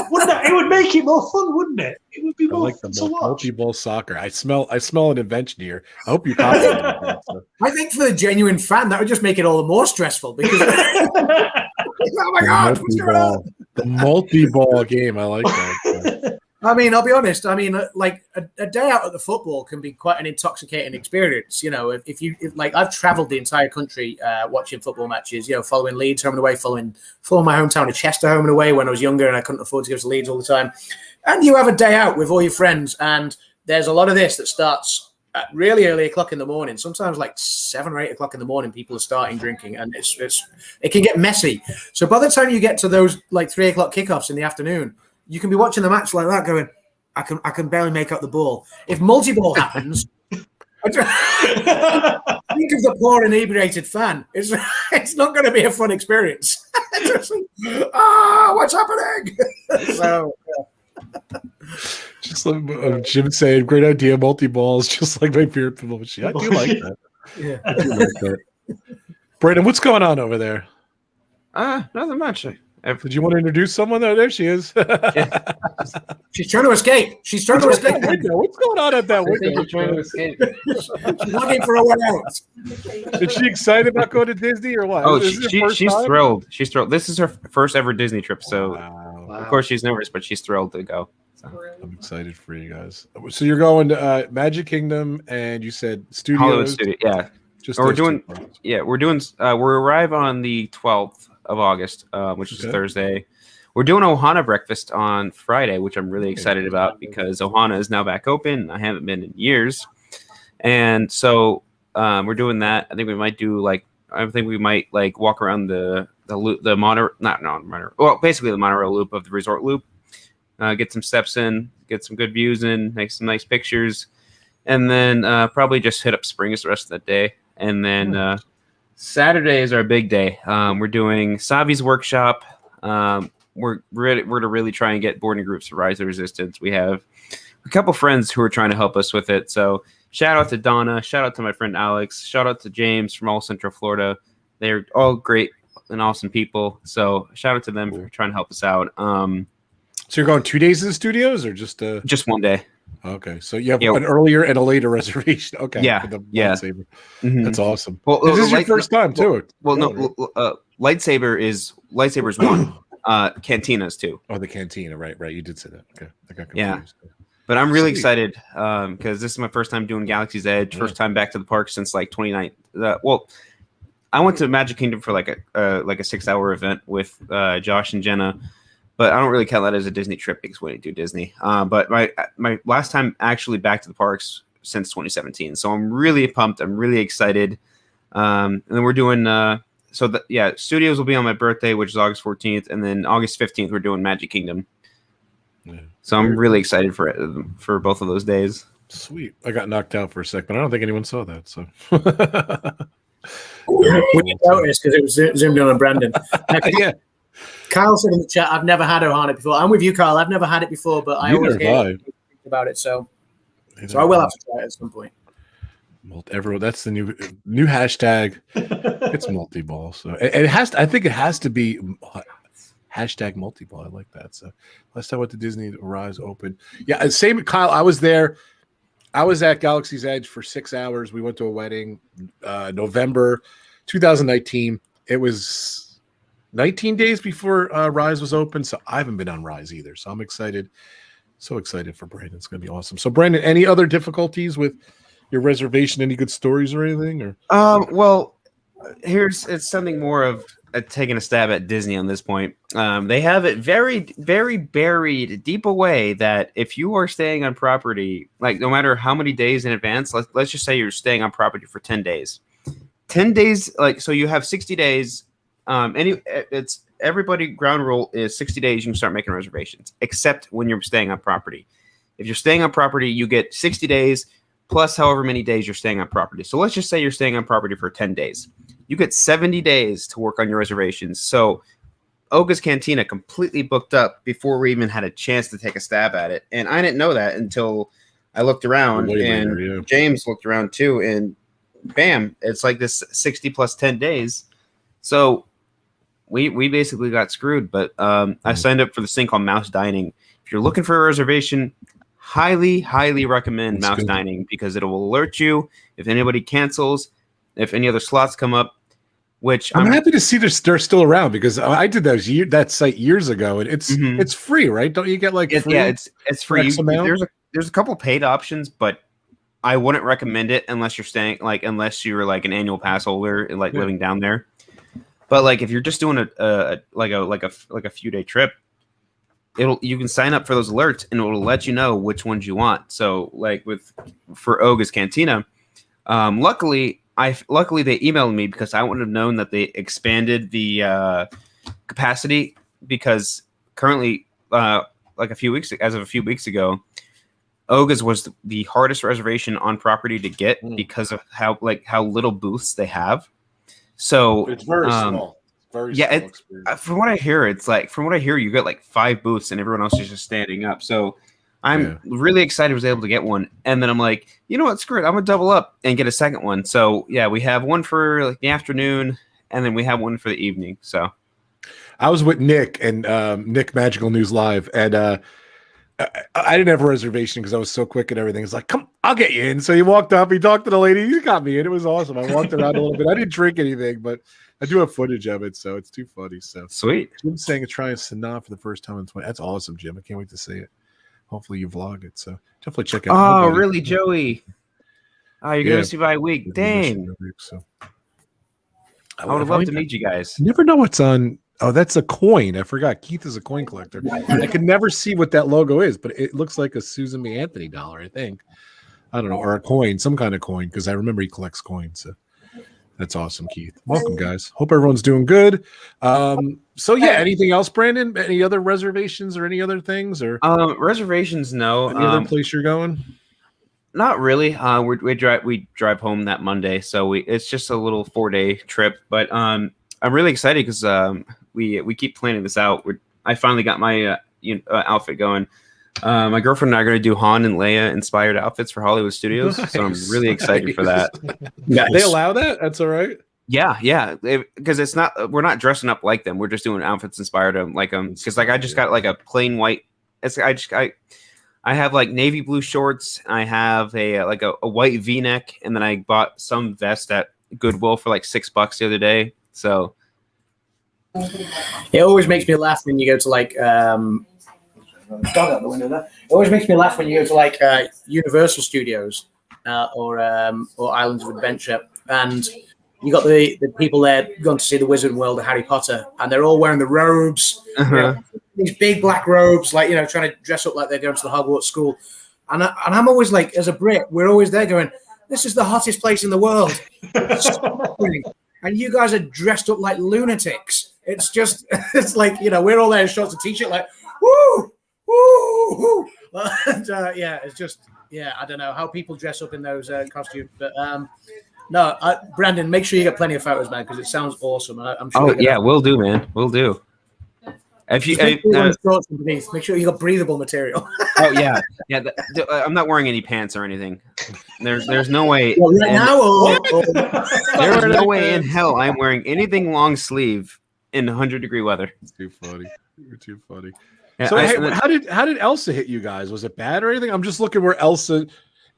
Wouldn't it? It would make it more fun, wouldn't it? It would be multi-ball. like the multi-ball soccer. I smell an invention here. I hope you copy it. So. I think for the genuine fan, that would just make it all the more stressful because oh my God, what's going on? The multi-ball game. I like that. I mean, I'll be honest. I mean, like a day out at the football can be quite an intoxicating experience. You know, if I've traveled the entire country watching football matches. You know, following Leeds home and away, following my hometown of Chester home and away when I was younger and I couldn't afford to go to Leeds all the time. And you have a day out with all your friends, and there's a lot of this that starts at really early o'clock in the morning. Sometimes like 7 or 8 o'clock in the morning, people are starting drinking, and it can get messy. So by the time you get to those like 3 o'clock kickoffs in the afternoon, you can be watching the match like that, going, I can barely make out the ball. if multi-ball happens, think of the poor inebriated fan. It's not going to be a fun experience. What's happening? So. Just like Jim saying, great idea, multi-balls, just like my favorite football machine. I do like that. Yeah, I do like that. Brandon, what's going on over there? Nothing much. Did you want to introduce someone? There she is. She's trying to escape. She's trying to escape. What's going on at that window? She's trying to escape. She's looking for a way out. Is she excited about going to Disney or what? Oh, she's thrilled. She's thrilled. This is her first ever Disney trip, so of course she's nervous, but she's thrilled to go. So. I'm excited for you guys. So you're going to Magic Kingdom, and you said studios. Hollywood Studio, yeah. We're arrive on the 12th of August, which is Thursday. We're doing Ohana breakfast on Friday, which I'm really excited about because Ohana is now back open. I haven't been in years, and so we're doing that. I think we might walk around the monorail loop of the resort loop, get some steps in, get some good views in, make some nice pictures, and then probably just hit up Springs the rest of the day. And then Saturday is our big day. We're doing Savi's workshop. We're to really try and get boarding groups to Rise of Resistance. We have a couple friends who are trying to help us with it. So shout out to Donna, shout out to my friend Alex, shout out to James from all Central Florida. They're all great and awesome people. So shout out to them for trying to help us out. So you're going 2 days in the studios or just 1 day? Okay, so you have an earlier and a later reservation. Okay, lightsaber. Mm-hmm. That's awesome. Well, this is your first time too. Lightsaber's one. Cantina's too. Oh, the cantina, right? You did say that. Okay, I got confused. Yeah, but I'm really excited because this is my first time doing Galaxy's Edge. First time back to the park since like 29. I went to Magic Kingdom for like a 6-hour event with Josh and Jenna. But I don't really count that as a Disney trip because we didn't do Disney. But my last time actually back to the parks since 2017. So I'm really pumped. I'm really excited. And then we're doing studios will be on my birthday, which is August 14th. And then August 15th, we're doing Magic Kingdom. Yeah. So I'm really excited for both of those days. Sweet. I got knocked out for a sec, but I don't think anyone saw that. So we didn't notice because it was zoomed in on Brandon. Yeah. Kyle said in the chat, I've never had Ohana before. I'm with you, Kyle. I've never had it before, but I always hear about it. So I will have to try it at some point. That's the new hashtag. It's multi-ball. So I think it has to be hashtag multi-ball. I like that. So last time I went to Disney, Rise open. Yeah, same. Kyle, I was there. I was at Galaxy's Edge for 6 hours. We went to a wedding, November 2019. It was 19 days before Rise was open, so I haven't been on Rise either. So I'm excited. So excited for Brandon. It's going to be awesome. So, Brandon, any other difficulties with your reservation? Any good stories or anything? Or it's something more of taking a stab at Disney on this point. They have it very, very buried deep away that if you are staying on property, like no matter how many days in advance, let's just say you're staying on property for 10 days. 10 days, so you have 60 days. Everybody ground rule is 60 days you can start making reservations, except when you're staying on property. If you're staying on property, you get 60 days plus however many days you're staying on property. So let's just say you're staying on property for 10 days. You get 70 days to work on your reservations. So Oga's Cantina completely booked up before we even had a chance to take a stab at it. And I didn't know that until I looked around James looked around too. And bam, it's like this 60 plus 10 days. So we basically got screwed, but I signed up for this thing called Mouse Dining. If you're looking for a reservation, highly recommend That's mouse good. dining because it will alert you if anybody cancels, if any other slots come up. Which I'm happy to see they're still around because I did that site years ago, and it's free, right? Don't you get like free? Yeah, it's free. X amount? There's a couple paid options, but I wouldn't recommend it unless you're like an annual pass holder and like living down there. But like if you're just doing a few day trip, you can sign up for those alerts and it'll let you know which ones you want. So like for Oga's Cantina, luckily they emailed me because I wouldn't have known that they expanded the capacity because currently as of a few weeks ago, Oga's was the hardest reservation on property to get because of how little booths they have. So it's very small. Very small experience. From what I hear, you get like 5 booths and everyone else is just standing up. So I'm really excited I was able to get one. And then I'm like, you know what, screw it. I'm gonna double up and get a second one. So yeah, we have one for like the afternoon and then we have one for the evening. So I was with Nick and Nick Magical News Live, and I didn't have a reservation because I was so quick and everything. It's like, come, I'll get you in. So he walked up, he talked to the lady, he got me in. It was awesome. I walked around a little bit. I didn't drink anything, but I do have footage of it, so it's too funny. So sweet. Jim's saying it's trying Sanaa for the first time in 20. That's awesome, Jim. I can't wait to see it. Hopefully you vlog it. So definitely check out. Oh, really, Joey? Oh, you're going to see by a week. Dang. So I would have loved to meet you guys. You never know what's on. Oh, that's a coin. I forgot. Keith is a coin collector. I can never see what that logo is, but it looks like a Susan B. Anthony dollar, I think. I don't know, or a coin, some kind of coin, because I remember he collects coins. So that's awesome, Keith. Welcome, guys. Hope everyone's doing good. So yeah, anything else, Brandon? Any other reservations or any other things? Or reservations, no. Any other place you're going? Not really. We drive home that Monday, so it's just a little 4-day trip. But I'm really excited because we keep planning this out. I finally got my outfit going. My girlfriend and I are going to do Han and Leia inspired outfits for Hollywood Studios, so I'm really excited for that. Nice. They allow that? That's all right. Yeah, because we're not dressing up like them. We're just doing outfits inspired like them. Because like I just got like a plain white. I have like navy blue shorts. I have a white V-neck, and then I bought some vest at Goodwill for like $6 the other day. So it always makes me laugh when you go to like dog out the window there. It always makes me laugh when you go to like Universal Studios or Islands of Adventure, and you got the people there going to see the Wizard World of Harry Potter, and they're all wearing the robes, these big black robes, like trying to dress up like they're going to the Hogwarts school. And I'm always like, as a Brit, we're always there going, this is the hottest place in the world. And you guys are dressed up like lunatics. It's just, it's like, we're all there in shorts and t-shirt, like, woo, woo, woo. And, it's just, I don't know how people dress up in those costumes. But no, Brandon, make sure you get plenty of photos, man, because it sounds awesome. I'm sure. Oh, yeah, we'll do, man. We'll do. If you make sure you got breathable material. Oh yeah. I'm not wearing any pants or anything. There's no way. There's no way in hell I'm wearing anything long sleeve in 100-degree weather. It's too funny. You're too funny. Yeah, so how did Elsa hit you guys? Was it bad or anything? I'm just looking where Elsa.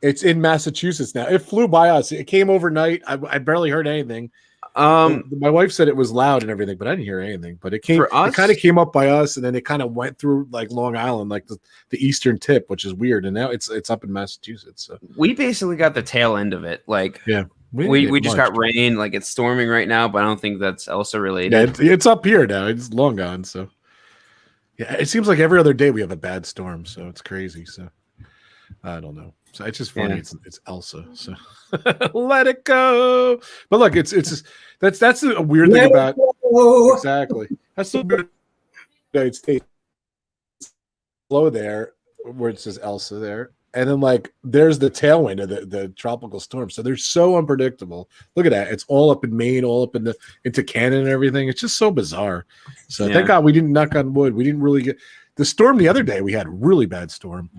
It's in Massachusetts now. It flew by us. It came overnight. I barely heard anything. My wife said it was loud and everything, but I didn't hear anything. But it came. It kind of came up by us, and then it kind of went through like Long Island, like the eastern tip, which is weird. And now it's up in Massachusetts. So we basically got the tail end of it. Like we just got rain. Like it's storming right now, but I don't think that's Elsa related. Yeah, it's up here now. It's long gone. So yeah, it seems like every other day we have a bad storm. So it's crazy. So I don't know. So it's just funny. Yeah. It's Elsa. So let it go. But look, that's a weird thing about exactly. That's the weird United States flow there where it says Elsa there, and then like there's the tailwind of the tropical storm. So they're so unpredictable. Look at that. It's all up in Maine, all up into Canada and everything. It's just so bizarre. So thank God we didn't, knock on wood, we didn't really get the storm the other day. We had a really bad storm.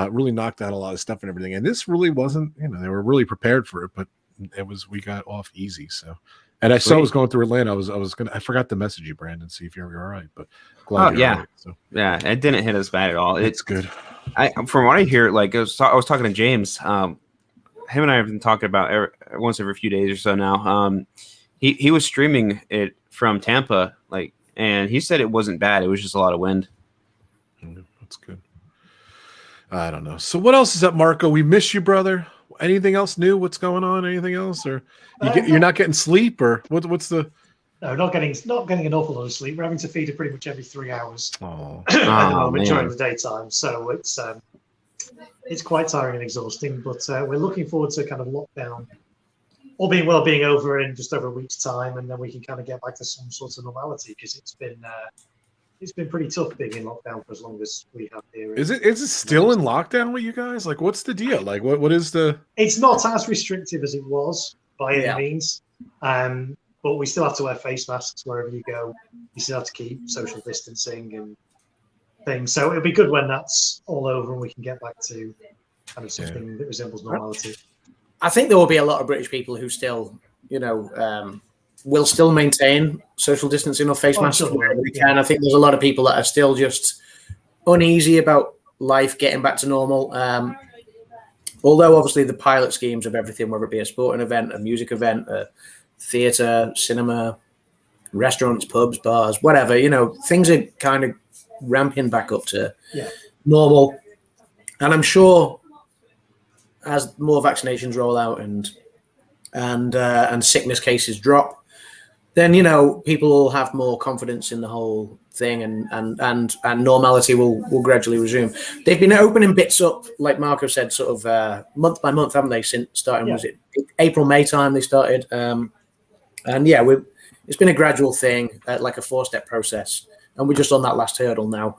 Really knocked out a lot of stuff and everything. And this really wasn't, they were really prepared for it, but we got off easy. So, and I saw I was going through Atlanta. I forgot to message you, Brandon, see if you're all right, but glad you're all right. So yeah, it didn't hit us bad at all. It's good. From what I hear, like I was talking to James. Him and I have been talking about once every few days or so now. He was streaming it from Tampa, like, and he said it wasn't bad. It was just a lot of wind. That's good. I don't know. So what else is up, Marco? We miss you, brother. Anything else new? What's going on? Anything else, or you're not getting sleep, or what's the? No, not getting an awful lot of sleep. We're having to feed her pretty much every 3 hours Oh, at the moment during the daytime. So it's quite tiring and exhausting. But we're looking forward to kind of lockdown, all being well, being over in just over a week's time, and then we can kind of get back to some sort of normality, because it's been pretty tough being in lockdown for as long as we have here. Is it still in lockdown with you guys? Like, what's the deal? Like, what is the? It's not as restrictive as it was by any means. But we still have to wear face masks wherever you go. You still have to keep social distancing and things. So it'll be good when that's all over and we can get back to kind of something that resembles normality. I think there will be a lot of British people who still, will still maintain social distancing or face masks wherever they can. I think there's a lot of people that are still just uneasy about life getting back to normal. Although obviously the pilot schemes of everything, whether it be a sporting event, a music event, theatre, cinema, restaurants, pubs, bars, whatever, things are kind of ramping back up to normal. And I'm sure as more vaccinations roll out and sickness cases drop, then people will have more confidence in the whole thing, and normality will gradually resume. They've been opening bits up, like Marco said, sort of month by month, haven't they? Since starting, was it April, May time they started? It's been a gradual thing, like a 4-step process, and we're just on that last hurdle now.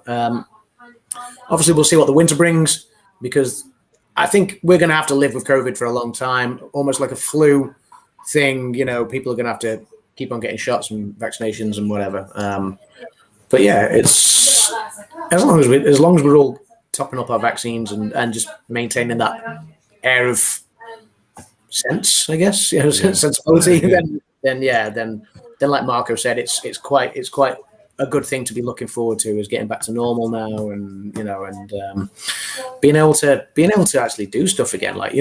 Obviously, we'll see what the winter brings, because I think we're going to have to live with COVID for a long time, almost like a flu thing. People are going to have to keep on getting shots and vaccinations and whatever. But yeah, it's as long as we're all topping up our vaccines and just maintaining that air of sense, I guess, sensibility. Then like Marco said, it's quite a good thing to be looking forward to, is getting back to normal now, and being able to actually do stuff again. Like,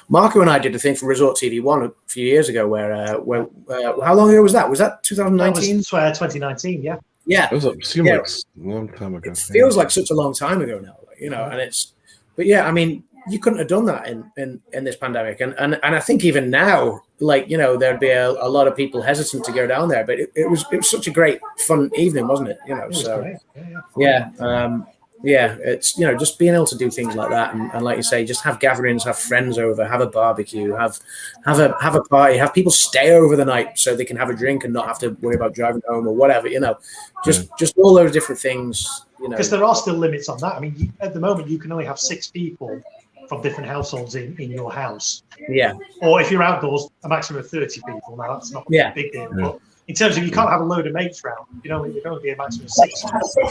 Marco and I did a thing for Resort TV 1 a few years ago where how long ago was that? Was that 2019? 2019, yeah. Yeah. It seemed like a long time ago. It feels like such a long time ago now, you couldn't have done that in this pandemic. And I think even now, there'd be a lot of people hesitant to go down there, but it was such a great, fun evening, wasn't it? It's, just being able to do things like that. And like you say, just have gatherings, have friends over, have a barbecue, have a party, have people stay over the night so they can have a drink and not have to worry about driving home or whatever, just all those different things, Because there are still limits on that. I mean, at the moment, you can only have 6 people from different households in your house. Yeah. Or if you're outdoors, a maximum of 30 people. Now, that's not a big deal. Yeah. But in terms of, you can't have a load of mates round. You can only be a maximum of 6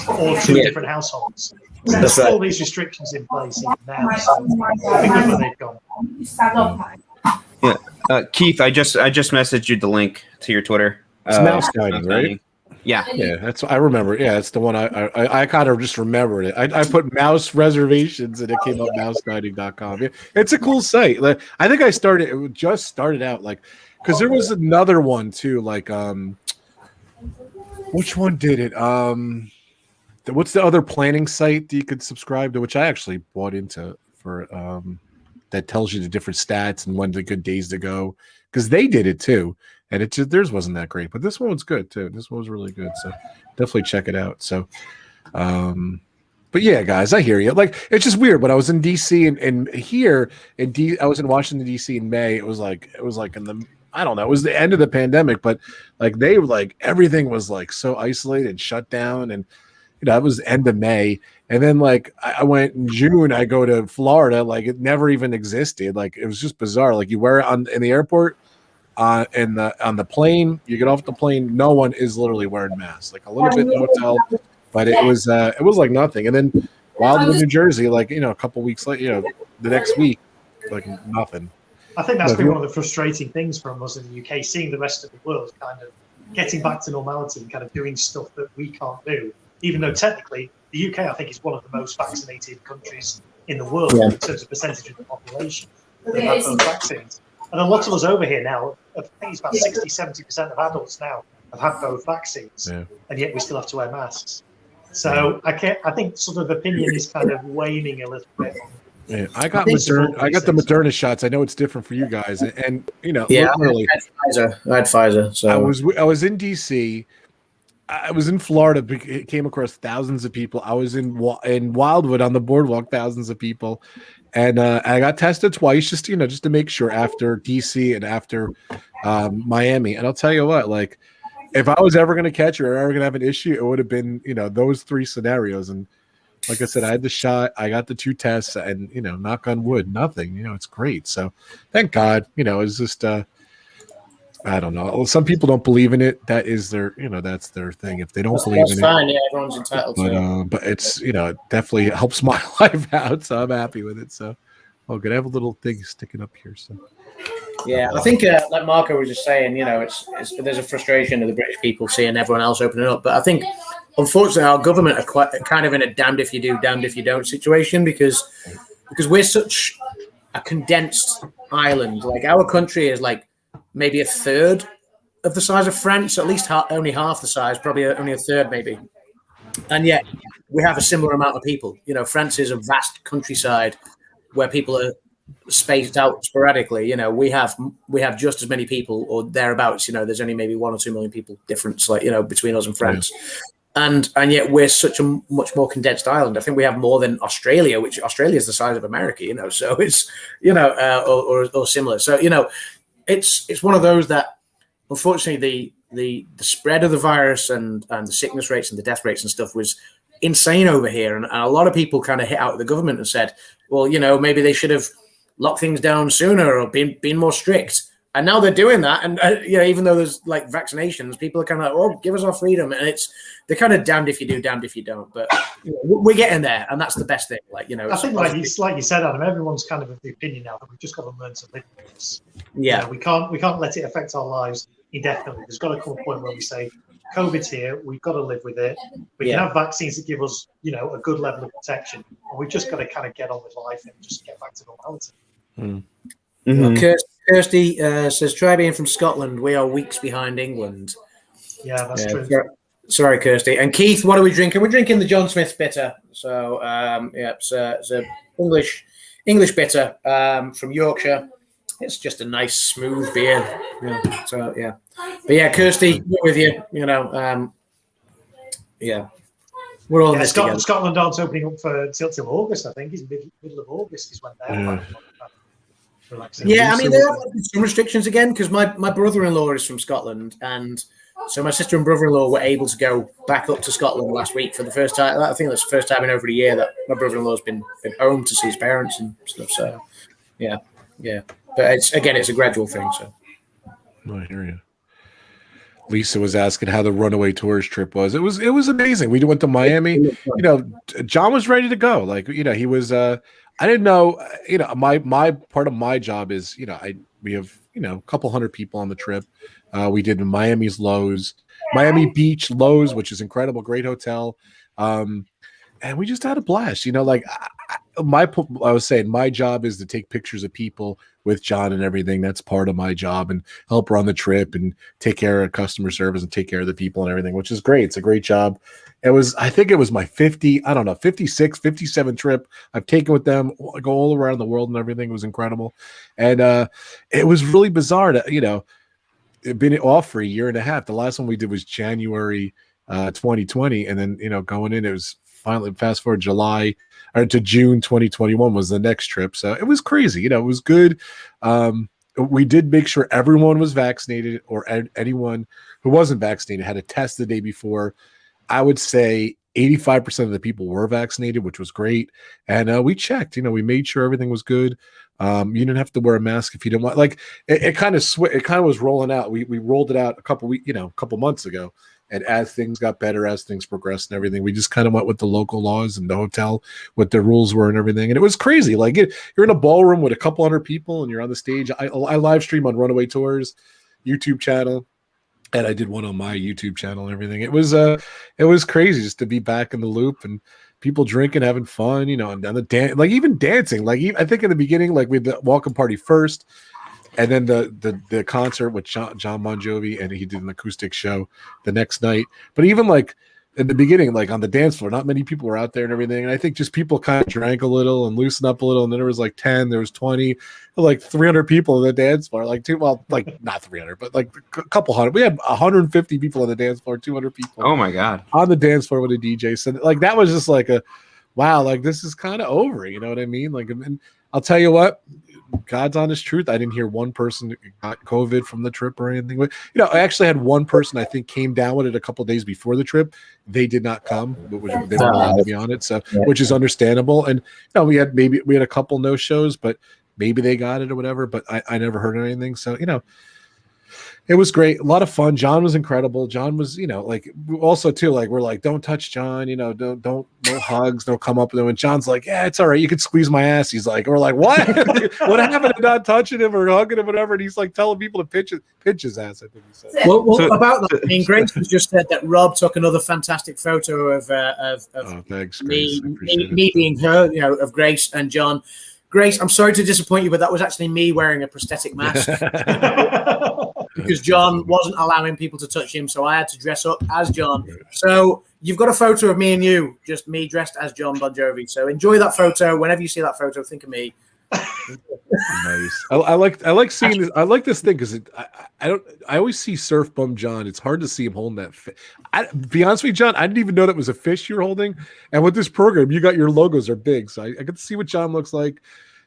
or 2 different households. So there's all these restrictions in place even now. So I think that's where they've gone. Keith, I just messaged you the link to your Twitter. It's mouse guiding, right? Yeah, that's I remember. Yeah, it's the one I kind of just remembered it. I put mouse reservations and it came up mouseguiding.com. Yeah, it's a cool site. Like, I think it just started out because there was another one too. Which one did it? What's the other planning site that you could subscribe to? Which I actually bought into for that tells you the different stats and when the good days to go, because they did it too. And theirs wasn't that great, but this one was good too. This one was really good, so definitely check it out. So, but yeah, guys, I hear you. Like, it's just weird. But I was in DC and here I was in Washington DC in May. It was like in the, I don't know, it was the end of the pandemic, but they were everything was so isolated and shut down, and it was end of May. And then I went in June. I go to Florida, it never even existed. It was just bizarre. You wear it in the airport. On the plane, you get off the plane, no one is literally wearing masks. A little bit in the hotel, but it was like nothing. And then while in New Jersey, a couple weeks later, the next week, nothing. I think that's been one of the frustrating things from us in the UK, seeing the rest of the world kind of getting back to normality and kind of doing stuff that we can't do, even though technically The UK, I think, is one of the most vaccinated countries in the world in terms of percentage of the population that have both vaccines. And a lot of us over here now, I think it's about 60-70% of adults now have had both vaccines, and yet we still have to wear masks. So I think sort of opinion is kind of waning a little bit. Yeah, I got the Moderna shots. I know it's different for you guys, and literally, I had Pfizer. So I was in DC. I was in Florida. Came across thousands of people. I was in Wildwood on the boardwalk, thousands of people, and I got tested twice, just to make sure after DC and after Miami. And I'll tell you what, like, if I was ever going to catch or ever going to have an issue, it would have been those three scenarios. And like I said, I had the shot, I got the 2 tests, and knock on wood, nothing. It's great. So thank God. It's just I don't know. Some people don't believe in it. That is their, that's their thing. If they don't believe in fine. it, Yeah, everyone's entitled to it. But it's, it definitely helps my life out. So I'm happy with it. So, good. I have a little thing sticking up here. So, yeah, I think like Marco was just saying, it's there's a frustration of the British people seeing everyone else opening up. But I think, unfortunately, our government are quite kind of in a damned if you do, damned if you don't situation because we're such a condensed island. Like our country is like maybe a third of the size of France, at least only half the size, probably only a third maybe. And yet we have a similar amount of people. France is a vast countryside where people are spaced out sporadically. We have just as many people or thereabouts. There's only maybe 1 or 2 million people difference, like, between us and France. And yet we're such a much more condensed island. I think we have more than Australia, which Australia is the size of America, so it's, or similar. So, it's one of those that, unfortunately, the spread of the virus and the sickness rates and the death rates and stuff was insane over here. And a lot of people kind of hit out at the government and said, well, maybe they should have locked things down sooner or been more strict. And now they're doing that. And, even though there's like vaccinations, people are kind of like, oh, give us our freedom. And they're kind of damned if you do, damned if you don't. But we're getting there. And that's the best thing. Like, I think like you said, Adam, everyone's kind of the opinion now that we've just got to learn to live with this. Yeah. We can't let it affect our lives indefinitely. There's got to come a point where we say, COVID's here, we've got to live with it. We can have vaccines that give us, a good level of protection. And we've just got to kind of get on with life and just get back to normality. Well, Kirsty says, try being from Scotland. We are weeks behind England. Yeah, that's true. Sorry, Kirsty. And Keith, what are we drinking? We're drinking the John Smith bitter. So, it's a English bitter from Yorkshire. It's just a nice, smooth beer. Yeah. So, yeah. But yeah, Kirsty, we're with you. Yeah. We're all in this together. Scotland aren't opening up for till August, I think. It's middle of August is when they're relaxing. Yeah, I mean, there are some restrictions again because my brother-in-law is from Scotland, and so my sister and brother-in-law were able to go back up to Scotland last week for the first time. I think that's the first time in over a year that my brother-in-law's been home to see his parents and stuff. So, yeah. But it's a gradual thing. So, I hear you. Lisa was asking how the runaway tourist trip was. It was amazing. We went to Miami. John was ready to go. Like, he was. I didn't know. My part of my job is, we have a couple hundred people on the trip. We did Miami Beach Lowe's, which is incredible, great hotel, and we just had a blast. I was saying my job is to take pictures of people with John and everything. That's part of my job, and help run the trip and take care of customer service and take care of the people and everything, which is great. It's a great job. I think it was my 56, 57 trip I've taken with them. I go all around the world and everything. It was incredible. And it was really bizarre to, it'd been off for a year and a half. The last one we did was January 2020. And then, going in, it was finally fast forward July or to June 2021 was the next trip. So it was crazy. It was good. We did make sure everyone was vaccinated, or anyone who wasn't vaccinated had a test the day before. I would say 85% of the people were vaccinated, which was great. And we checked, we made sure everything was good. You didn't have to wear a mask if you didn't want, like, it kind of was rolling out. We rolled it out a couple months ago. And as things got better, as things progressed and everything, we just kind of went with the local laws and the hotel, what the rules were and everything. And it was crazy. Like, you're in a ballroom with a couple hundred people and you're on the stage. I live stream on Runaway Tours YouTube channel. and I did one on my YouTube channel and everything. It was crazy just to be back in the loop and people drinking, having fun, and the like even dancing. Like I think in the beginning, like we had the welcome party first, and then the concert with John Bon Jovi, and he did an acoustic show the next night. But even like in the beginning, like on the dance floor, not many people were out there and everything. And I think just people kind of drank a little and loosened up a little. And then there was like 10, there was 20, like 300 people on the dance floor. Like not 300, but like a couple hundred. We had 150 people on the dance floor, 200 people. Oh my God. On the dance floor with a DJ. So like that was just like wow, like this is kind of over. You know what I mean? Like, and I'll tell you what, God's honest truth, I didn't hear one person got COVID from the trip or anything. I actually had one person I think came down with it a couple of days before the trip. They did not come, but they weren't allowed to be on it, so which is understandable. And we had a couple no shows, but maybe they got it or whatever. But I never heard anything. So it was great, a lot of fun. John was incredible. John was, like also too, like we're like, don't touch John, don't no hugs, don't come up with him. And John's like, yeah, it's all right, you could squeeze my ass. He's like, we're like, what? What happened to not touching him or hugging him, whatever? And he's like telling people to pinch his ass. I think he said. Well, about that, I mean, Grace has just said that Rob took another fantastic photo of thanks, Grace. me being her, of Grace and John. Grace, I'm sorry to disappoint you, but that was actually me wearing a prosthetic mask. Because John wasn't allowing people to touch him, so I had to dress up as John. So you've got a photo of me and you, just me dressed as John Bon Jovi. So enjoy that photo. Whenever you see that photo, think of me. Nice. I like seeing this. I like this thing because I always see Surf Bum John. It's hard to see him holding that fish. Be honest with you, John, I didn't even know that was a fish you're holding. And with this program, you got your logos are big, so I get to see what John looks like.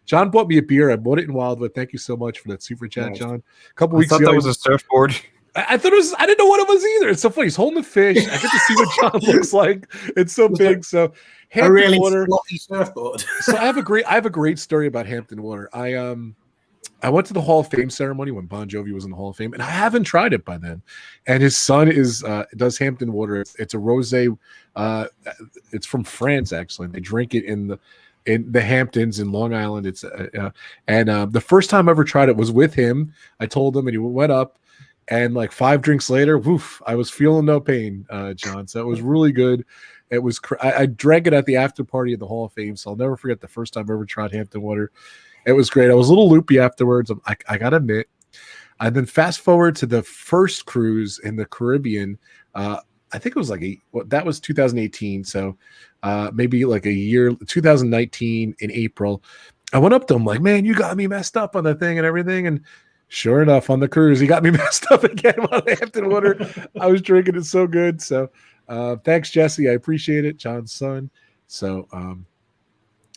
John bought me a beer. I bought it in Wildwood. Thank you so much for that super chat, John. A couple weeks ago, that was a surfboard. I thought it was. I didn't know what it was either. It's so funny. He's holding a fish. I get to see what John looks like. It's so big. So Hampton really Water floppy surfboard. So I have a great story about Hampton Water. I went to the Hall of Fame ceremony when Bon Jovi was in the Hall of Fame, and I haven't tried it by then. And his son does Hampton Water. It's a rosé. It's from France actually. They drink it in the Hamptons in Long Island. It's the first time I ever tried it was with him. I told him, and he went up, and like 5 drinks later, woof, I was feeling no pain, John. So it was really good. It was. I drank it at the after party at the Hall of Fame, so I'll never forget the first time I ever tried Hampton Water. It was great. I was a little loopy afterwards. I gotta admit. And then fast forward to the first cruise in the Caribbean. I think it was that was 2018. So maybe like a year, 2019 in April. I went up to him like, man, you got me messed up on the thing and everything. And sure enough, on the cruise, he got me messed up again on Hampton Water. I was drinking it so good. So thanks, Jesse. I appreciate it. John's son. So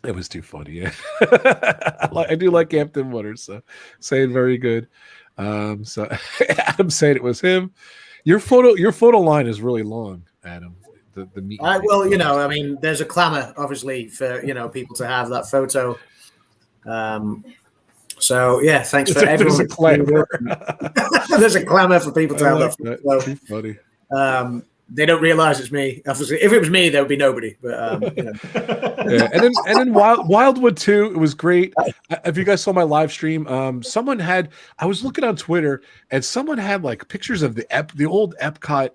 it was too funny. Yeah. I do like Hampton Water. So saying very good. So Adam saying it was him. Your photo line is really long, Adam. The meet. Well, I mean, there's a clamor, obviously, for people to have that photo. So yeah, thanks for everyone. There's a clamor. There's a clamor for people to have that photo. Too funny. They don't realize it's me. Obviously, if it was me, there would be nobody. But yeah. And then Wildwood too. It was great. If you guys saw my live stream, I was looking on Twitter, and someone had like pictures of the old Epcot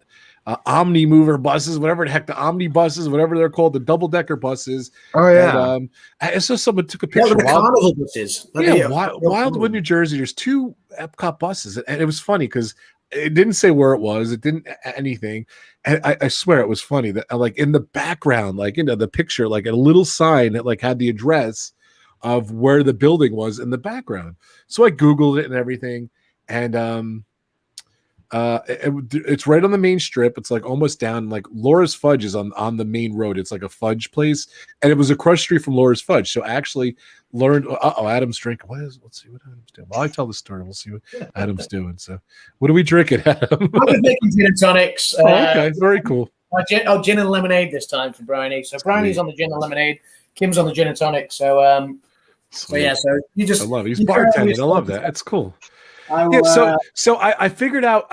Omni Mover buses, whatever the heck, the Omni buses, whatever they're called, the double-decker buses. Oh yeah. And, I saw someone took a picture. The carnival buses. Wildwood, New Jersey. There's 2 Epcot buses, and it was funny because it didn't say where it was. It didn't anything. And I swear it was funny that like in the background, like the picture, like a little sign that like had the address of where the building was in the background. So I Googled it and everything, and it's right on the main strip. It's like almost down. Like Laura's Fudge is on the main road. It's like a fudge place, and it was across the street from Laura's Fudge. So I actually learned. Adam's drinking. Let's see what Adam's doing. While I tell the story, we'll see what Adam's doing. So, what are we drinking, Adam? I'm making gin and tonics. Okay, very cool. Gin and lemonade this time for Bryony. So Bryony's on the gin and lemonade. Kim's on the gin and tonic. So yeah. So you just. I love it. He's bartending. I love that. It's cool. So I figured out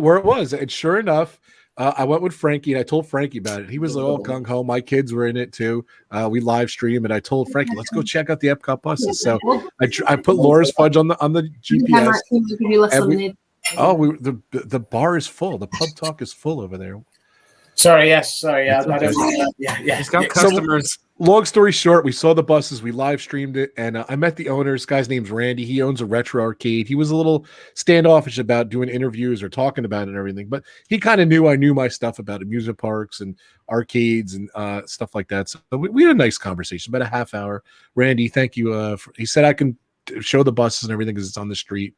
where it was, and sure enough, I went with Frankie and I told Frankie about it. He was like, "Oh, gung ho!" My kids were in it too. We live stream, and I told Frankie, "Let's go check out the Epcot buses." So I put Laura's Fudge on the GPS. Oh, the bar is full. The pub talk is full over there. Sorry, yes, sorry. I don't. Yeah. He's got customers. Long story short, we saw the buses, we live streamed it, and I met the owner. This guy's name's Randy. He owns a retro arcade. He was a little standoffish about doing interviews or talking about it and everything, but he kind of knew I knew my stuff about amusement parks and arcades and stuff like that. So we had a nice conversation, about a half hour. Randy, thank you. He said I can show the buses and everything because it's on the street.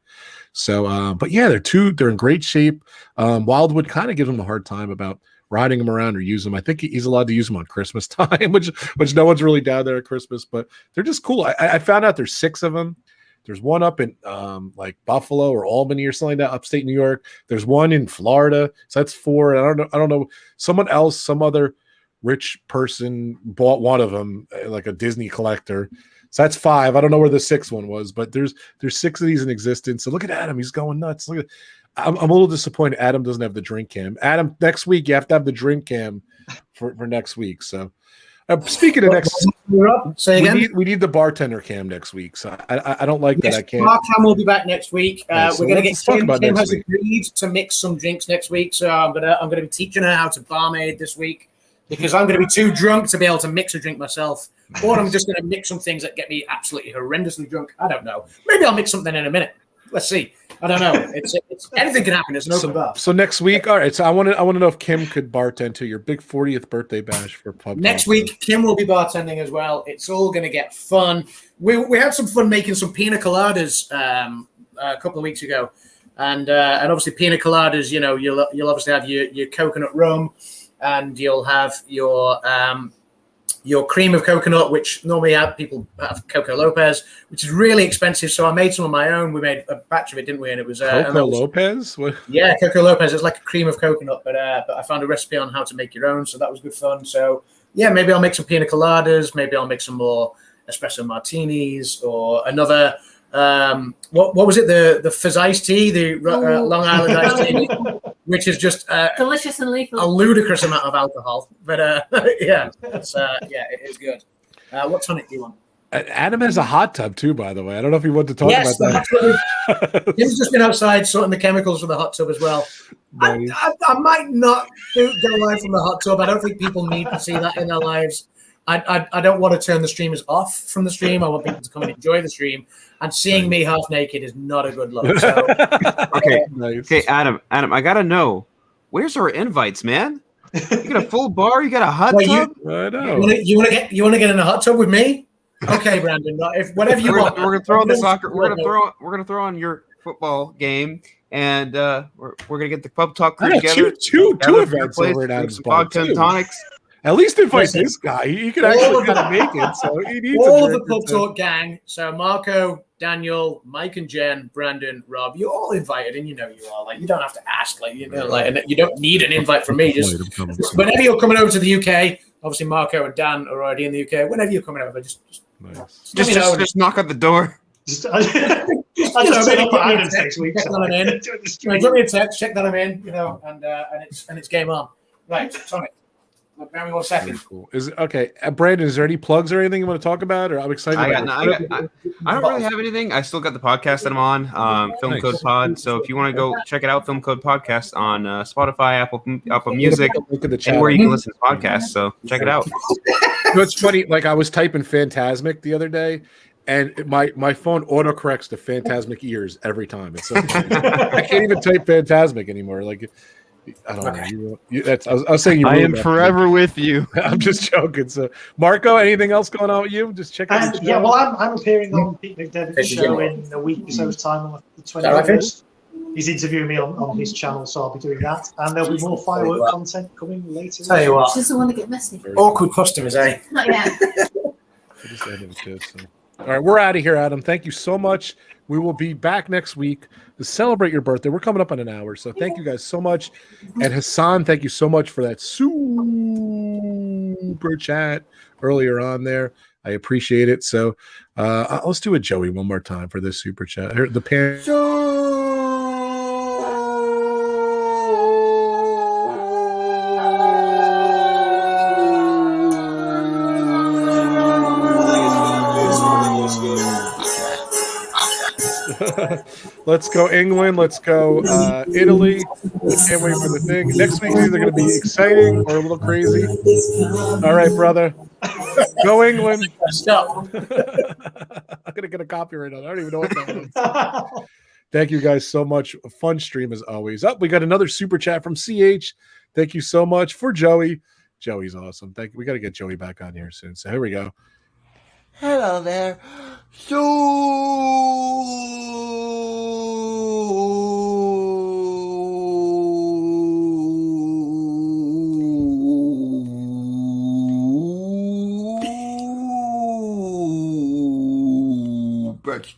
So, but yeah, they're in great shape. Wildwood kind of gives them a hard time about riding them around or use them. I think he's allowed to use them on Christmas time, which no one's really down there at Christmas, but they're just cool. I found out there's 6 of them. There's one up in like Buffalo or Albany or something like that, upstate New York. There's one in Florida. So that's 4. And I don't know. Someone else, some other rich person bought one of them, like a Disney collector. So that's 5. I don't know where the 6th one was, but there's 6 of these in existence. So look at Adam. He's going nuts. Look at I'm a little disappointed Adam doesn't have the drink cam. Adam, next week you have to have the drink cam for next week. So speaking of next, say again. We need the bartender cam next week. So I don't like that. I can't. Our cam will be back next week. So we're going to get Kim. Kim has week. agreed to mix some drinks next week, so I'm gonna be teaching her how to barmaid this week because I'm going to be too drunk to be able to mix a drink myself, or I'm just going to mix some things that get me absolutely horrendously drunk. I don't know. Maybe I'll mix something in a minute. Let's see. I don't know. It's anything can happen. It's an open bar. So next week, all right. So I want to know if Kim could bartend to your big 40th birthday bash for pub. Next week, Kim will be bartending as well. It's all going to get fun. We had some fun making some pina coladas a couple of weeks ago, and obviously pina coladas. You know, you'll obviously have your coconut rum, and you'll have your cream of coconut, which normally people have Coco Lopez, which is really expensive. So I made some of my own. We made a batch of it, didn't we? And it was Coco Lopez. What? Yeah, Coco Lopez. It's like a cream of coconut, but I found a recipe on how to make your own, so that was good fun. So yeah, maybe I'll make some pina coladas. Maybe I'll make some more espresso martinis or another. What was it? The fizz iced tea, the Long Island iced tea, which is just delicious and lethal. A ludicrous amount of alcohol. But yeah, it is good. What tonic do you want? Adam has a hot tub too, by the way. I don't know if you want to talk about that. He's just been outside sorting the chemicals for the hot tub as well. Nice. I might not go live from the hot tub. I don't think people need to see that in their lives. I don't want to turn the streamers off from the stream. I want people to come and enjoy the stream. And seeing me half naked is not a good look. So. Okay, nice. Okay, Adam, I gotta know, where's our invites, man? You got a full bar? You got a hot tub? I know. You want to get in a hot tub with me? Okay, Brandon. If whatever you want. We're gonna throw on the soccer. We're gonna throw on your football game, and we're gonna get the pub talk crew together. Two events over at Adam's bar. Tonics. At least invite this guy. He can actually kind of make it. So he needs all of the pub talk gang. So Marco, Daniel, Mike, and Jen, Brandon, Rob, you're all invited, and you know you are. Like you don't have to ask. Like you know, like and you don't need an invite from me. Just whenever you're coming over to the UK, obviously Marco and Dan are already in the UK. Whenever you're coming over, just knock at the door. I just set up at Adam's next week. Drop me a text, check that I'm in, you know, and it's game on. Right, Tonic. Give me 1 second. Cool. Is it okay, Brandon? Is there any plugs or anything you want to talk about? Or I'm excited. I don't really have anything. I still got the podcast that I'm on, Film Code Pod. So if you want to go check it out, Film Code Podcast on Spotify, Apple Music, anywhere you can listen to podcasts. So check it out. You know, it's funny. Like I was typing Phantasmic the other day, and my phone autocorrects to Phantasmic ears every time. It's so I can't even type Phantasmic anymore. Like. I don't know. I was saying you. I am forever with you. I'm just joking. So, Marco, anything else going on with you? Just check out. The show. Yeah, well, I'm appearing on Pete McDevitt's show in a week or so's time on the 21st. He's interviewing me on his channel, so I'll be doing that. And there'll be more firework content coming later. Tell you what, she doesn't want to get messy. Awkward customers, eh? Not yet. All right, we're out of here, Adam. Thank you so much. We will be back next week to celebrate your birthday. We're coming up on an hour, so thank you guys so much. And Hassan, thank you so much for that super chat earlier on there. I appreciate it. So let's do a Joey one more time for this super chat. Here, the pan. Let's go England. Let's go Italy. Can't wait for the thing. Next week's either going to be exciting or a little crazy. All right, brother. Go England. Stop. I'm going to get a copyright on it. I don't even know what that is. Thank you guys so much. A fun stream as always. We got another super chat from CH. Thank you so much for Joey. Joey's awesome. Thank you. We got to get Joey back on here soon. So here we go. Hello there.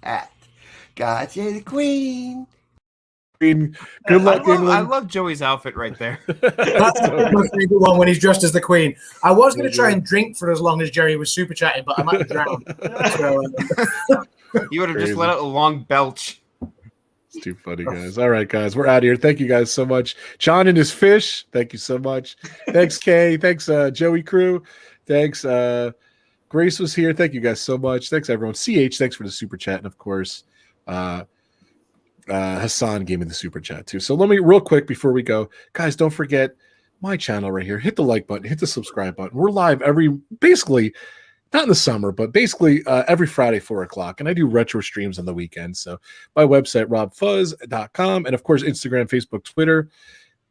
Chat. God save the Queen. Good luck, England. I love Joey's outfit right there. That's my favorite one when he's dressed as the Queen. I was going to try and drink for as long as Jerry was super chatting, but I might have drowned. So, You would have just let out a long belch. It's too funny, guys. All right, guys, we're out of here. Thank you guys so much. John and his fish. Thank you so much. Thanks, Kay. Thanks, Joey Crew. Thanks, Grace was here. Thank you guys so much. Thanks, everyone. CH, thanks for the super chat. And, of course, Hassan gave me the super chat too. So let me real quick before we go, guys, don't forget my channel right here. Hit the like button, hit the subscribe button. We're live basically not in the summer, but basically every Friday, 4:00. And I do retro streams on the weekend. So my website, RobFuz.com, and of course, Instagram, Facebook, Twitter.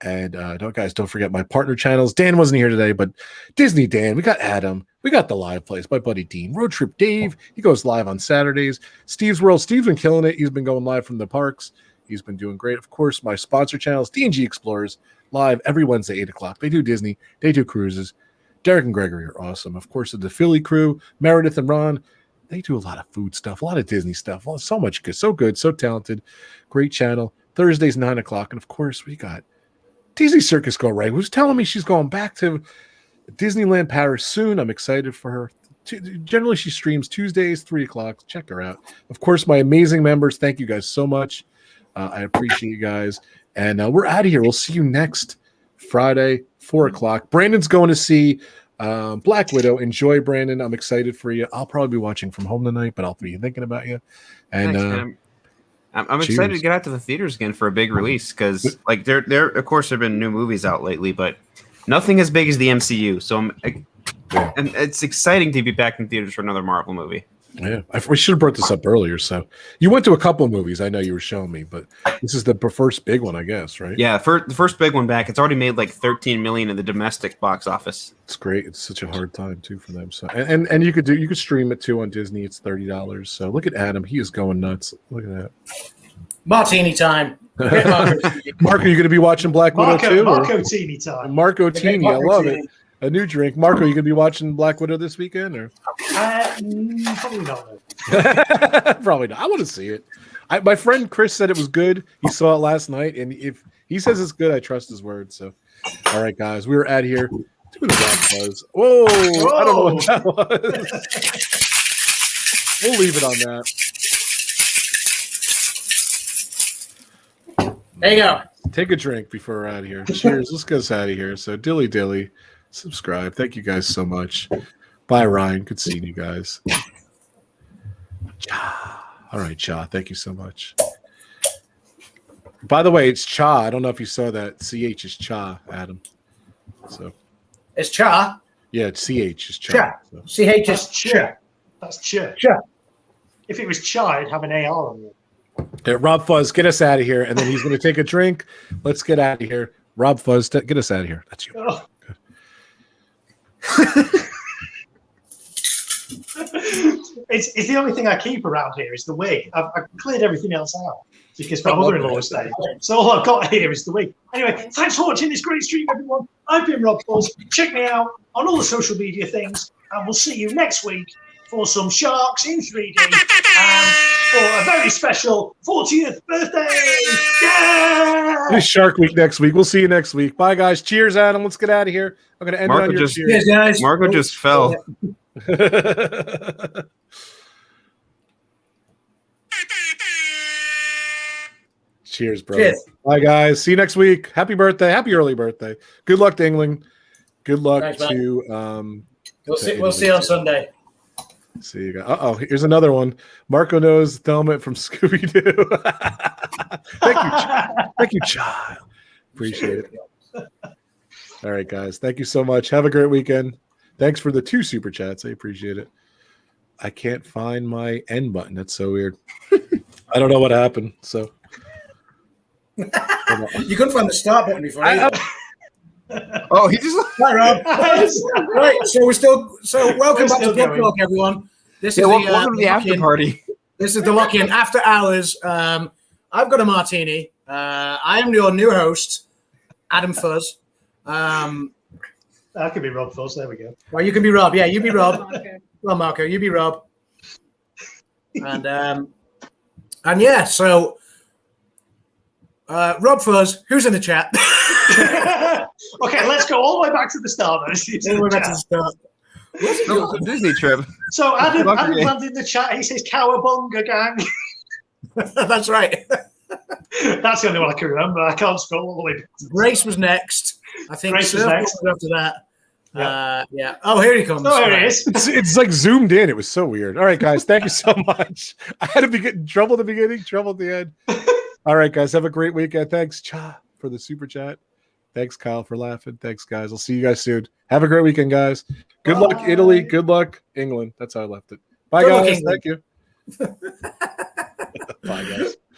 And don't forget my partner channels. Dan wasn't here today, but Disney Dan, we got Adam, we got the live plays, my buddy Dean, Road Trip Dave, he goes live on Saturdays. Steve's World, Steve's been killing it. He's been going live from the parks. He's been doing great. Of course, my sponsor channels, D&G Explorers, live every Wednesday, 8:00. They do Disney, they do cruises. Derick and Greggory are awesome. Of course, the Philly crew, Meredith and Ron, they do a lot of food stuff, a lot of Disney stuff. Well, so much good, so talented. Great channel. Thursdays, 9:00. And of course, we got Disney Circus Go Right, who's telling me she's going back to Disneyland Paris soon. I'm excited for her. Generally, she streams Tuesdays, 3:00. Check her out. Of course, my amazing members, thank you guys so much. I appreciate you guys. And we're out of here. We'll see you next Friday, 4:00. Brandon's going to see Black Widow. Enjoy, Brandon. I'm excited for you. I'll probably be watching from home tonight, but I'll be thinking about you. And Thanks, I'm excited to get out to the theaters again for a big release because, like, there of course there have been new movies out lately, but nothing as big as the MCU. So and it's exciting to be back in theaters for another Marvel movie. Yeah, we should have brought this up earlier. So you went to a couple of movies. I know you were showing me, but this is the first big one, I guess, right? Yeah, the first big one back. It's already made like 13 million in the domestic box office. It's great. It's such a hard time too for them. So and you could stream it too on Disney. It's $30. So look at Adam. He is going nuts. Look at that. Martini time. Mark, are you going to be watching Black Widow too? Marco Teeny time. Marco Teeny. I love it. A new drink. Marco, you going to be watching Black Widow this weekend? Or Probably not. Probably not. I want to see it. My friend Chris said it was good. He saw it last night, and if he says it's good, I trust his word. So, all right, guys, we were out here doing the RobFuz. Whoa! I don't know what that was. We'll leave it on that. There you go. Take a drink before we're out of here. Cheers. Let's get us out of here. So, dilly, subscribe. Thank you guys so much. Bye, Ryan. Good seeing you guys. All right, Cha. Thank you so much. By the way, it's Cha. I don't know if you saw that. CH is Cha, Adam. So it's Cha. Yeah, it's CH is Cha. Cha. So. CH is Cha. That's Cha. Cha. If it was Cha, it'd have an AR on it. Yeah, RobFuz, get us out of here, and then he's going to take a drink. Let's get out of here. RobFuz, get us out of here. That's you. Oh. It's the only thing I keep around here is the wig. I've cleared everything else out because my mother-in-law is there. So all I've got here is the wig. Anyway, thanks for watching this great stream, everyone. I've been RobFuz. Check me out on all the social media things, and we'll see you next week for some sharks in 3D and for a very special 40th birthday. Yeah! It's Shark Week next week. We'll see you next week. Bye, guys. Cheers, Adam. Let's get out of here. I'm going to end on your cheers. Cheers, guys. Marco just fell. Cheers, bro. Cheers. Bye, guys. See you next week. Happy birthday. Happy early birthday. Good luck to England. Good luck to We'll see you on Sunday. See you guys. Here's another one. Marco knows Thelma from Scooby Doo. Thank you, child. Appreciate it. All right, guys. Thank you so much. Have a great weekend. Thanks for the 2 super chats. I appreciate it. I can't find my end button. That's so weird. I don't know what happened. So you couldn't find the start button before. Oh, he just Hi, Rob. Right, so welcome back to Block Talk, everyone. This is welcome to the after party. This is the lock-in after hours. I've got a martini. I am your new host, Adam Fuzz. That could be RobFuz. There we go. Well, you can be Rob. Yeah, you be Rob. Well, Marco, you be Rob. And yeah, so RobFuz, who's in the chat? Okay, let's go all the way back to the start. Disney trip. So Adam landed in the chat. He says "Cowabunga gang." That's right. That's the only one I can remember. I can't scroll all the way. Grace was next. I think Grace was next. after that. Yeah. Oh, here he comes. Oh, here he is. It's like zoomed in. It was so weird. All right, guys. Thank you so much. I had to be getting trouble at the beginning, trouble at the end. All right, guys. Have a great weekend. Thanks, Cha, for the super chat. Thanks, Kyle, for laughing. Thanks, guys. I'll see you guys soon. Have a great weekend, guys. Good luck, Italy. Good luck, England. That's how I left it. Bye, guys. Thank you. Bye, guys.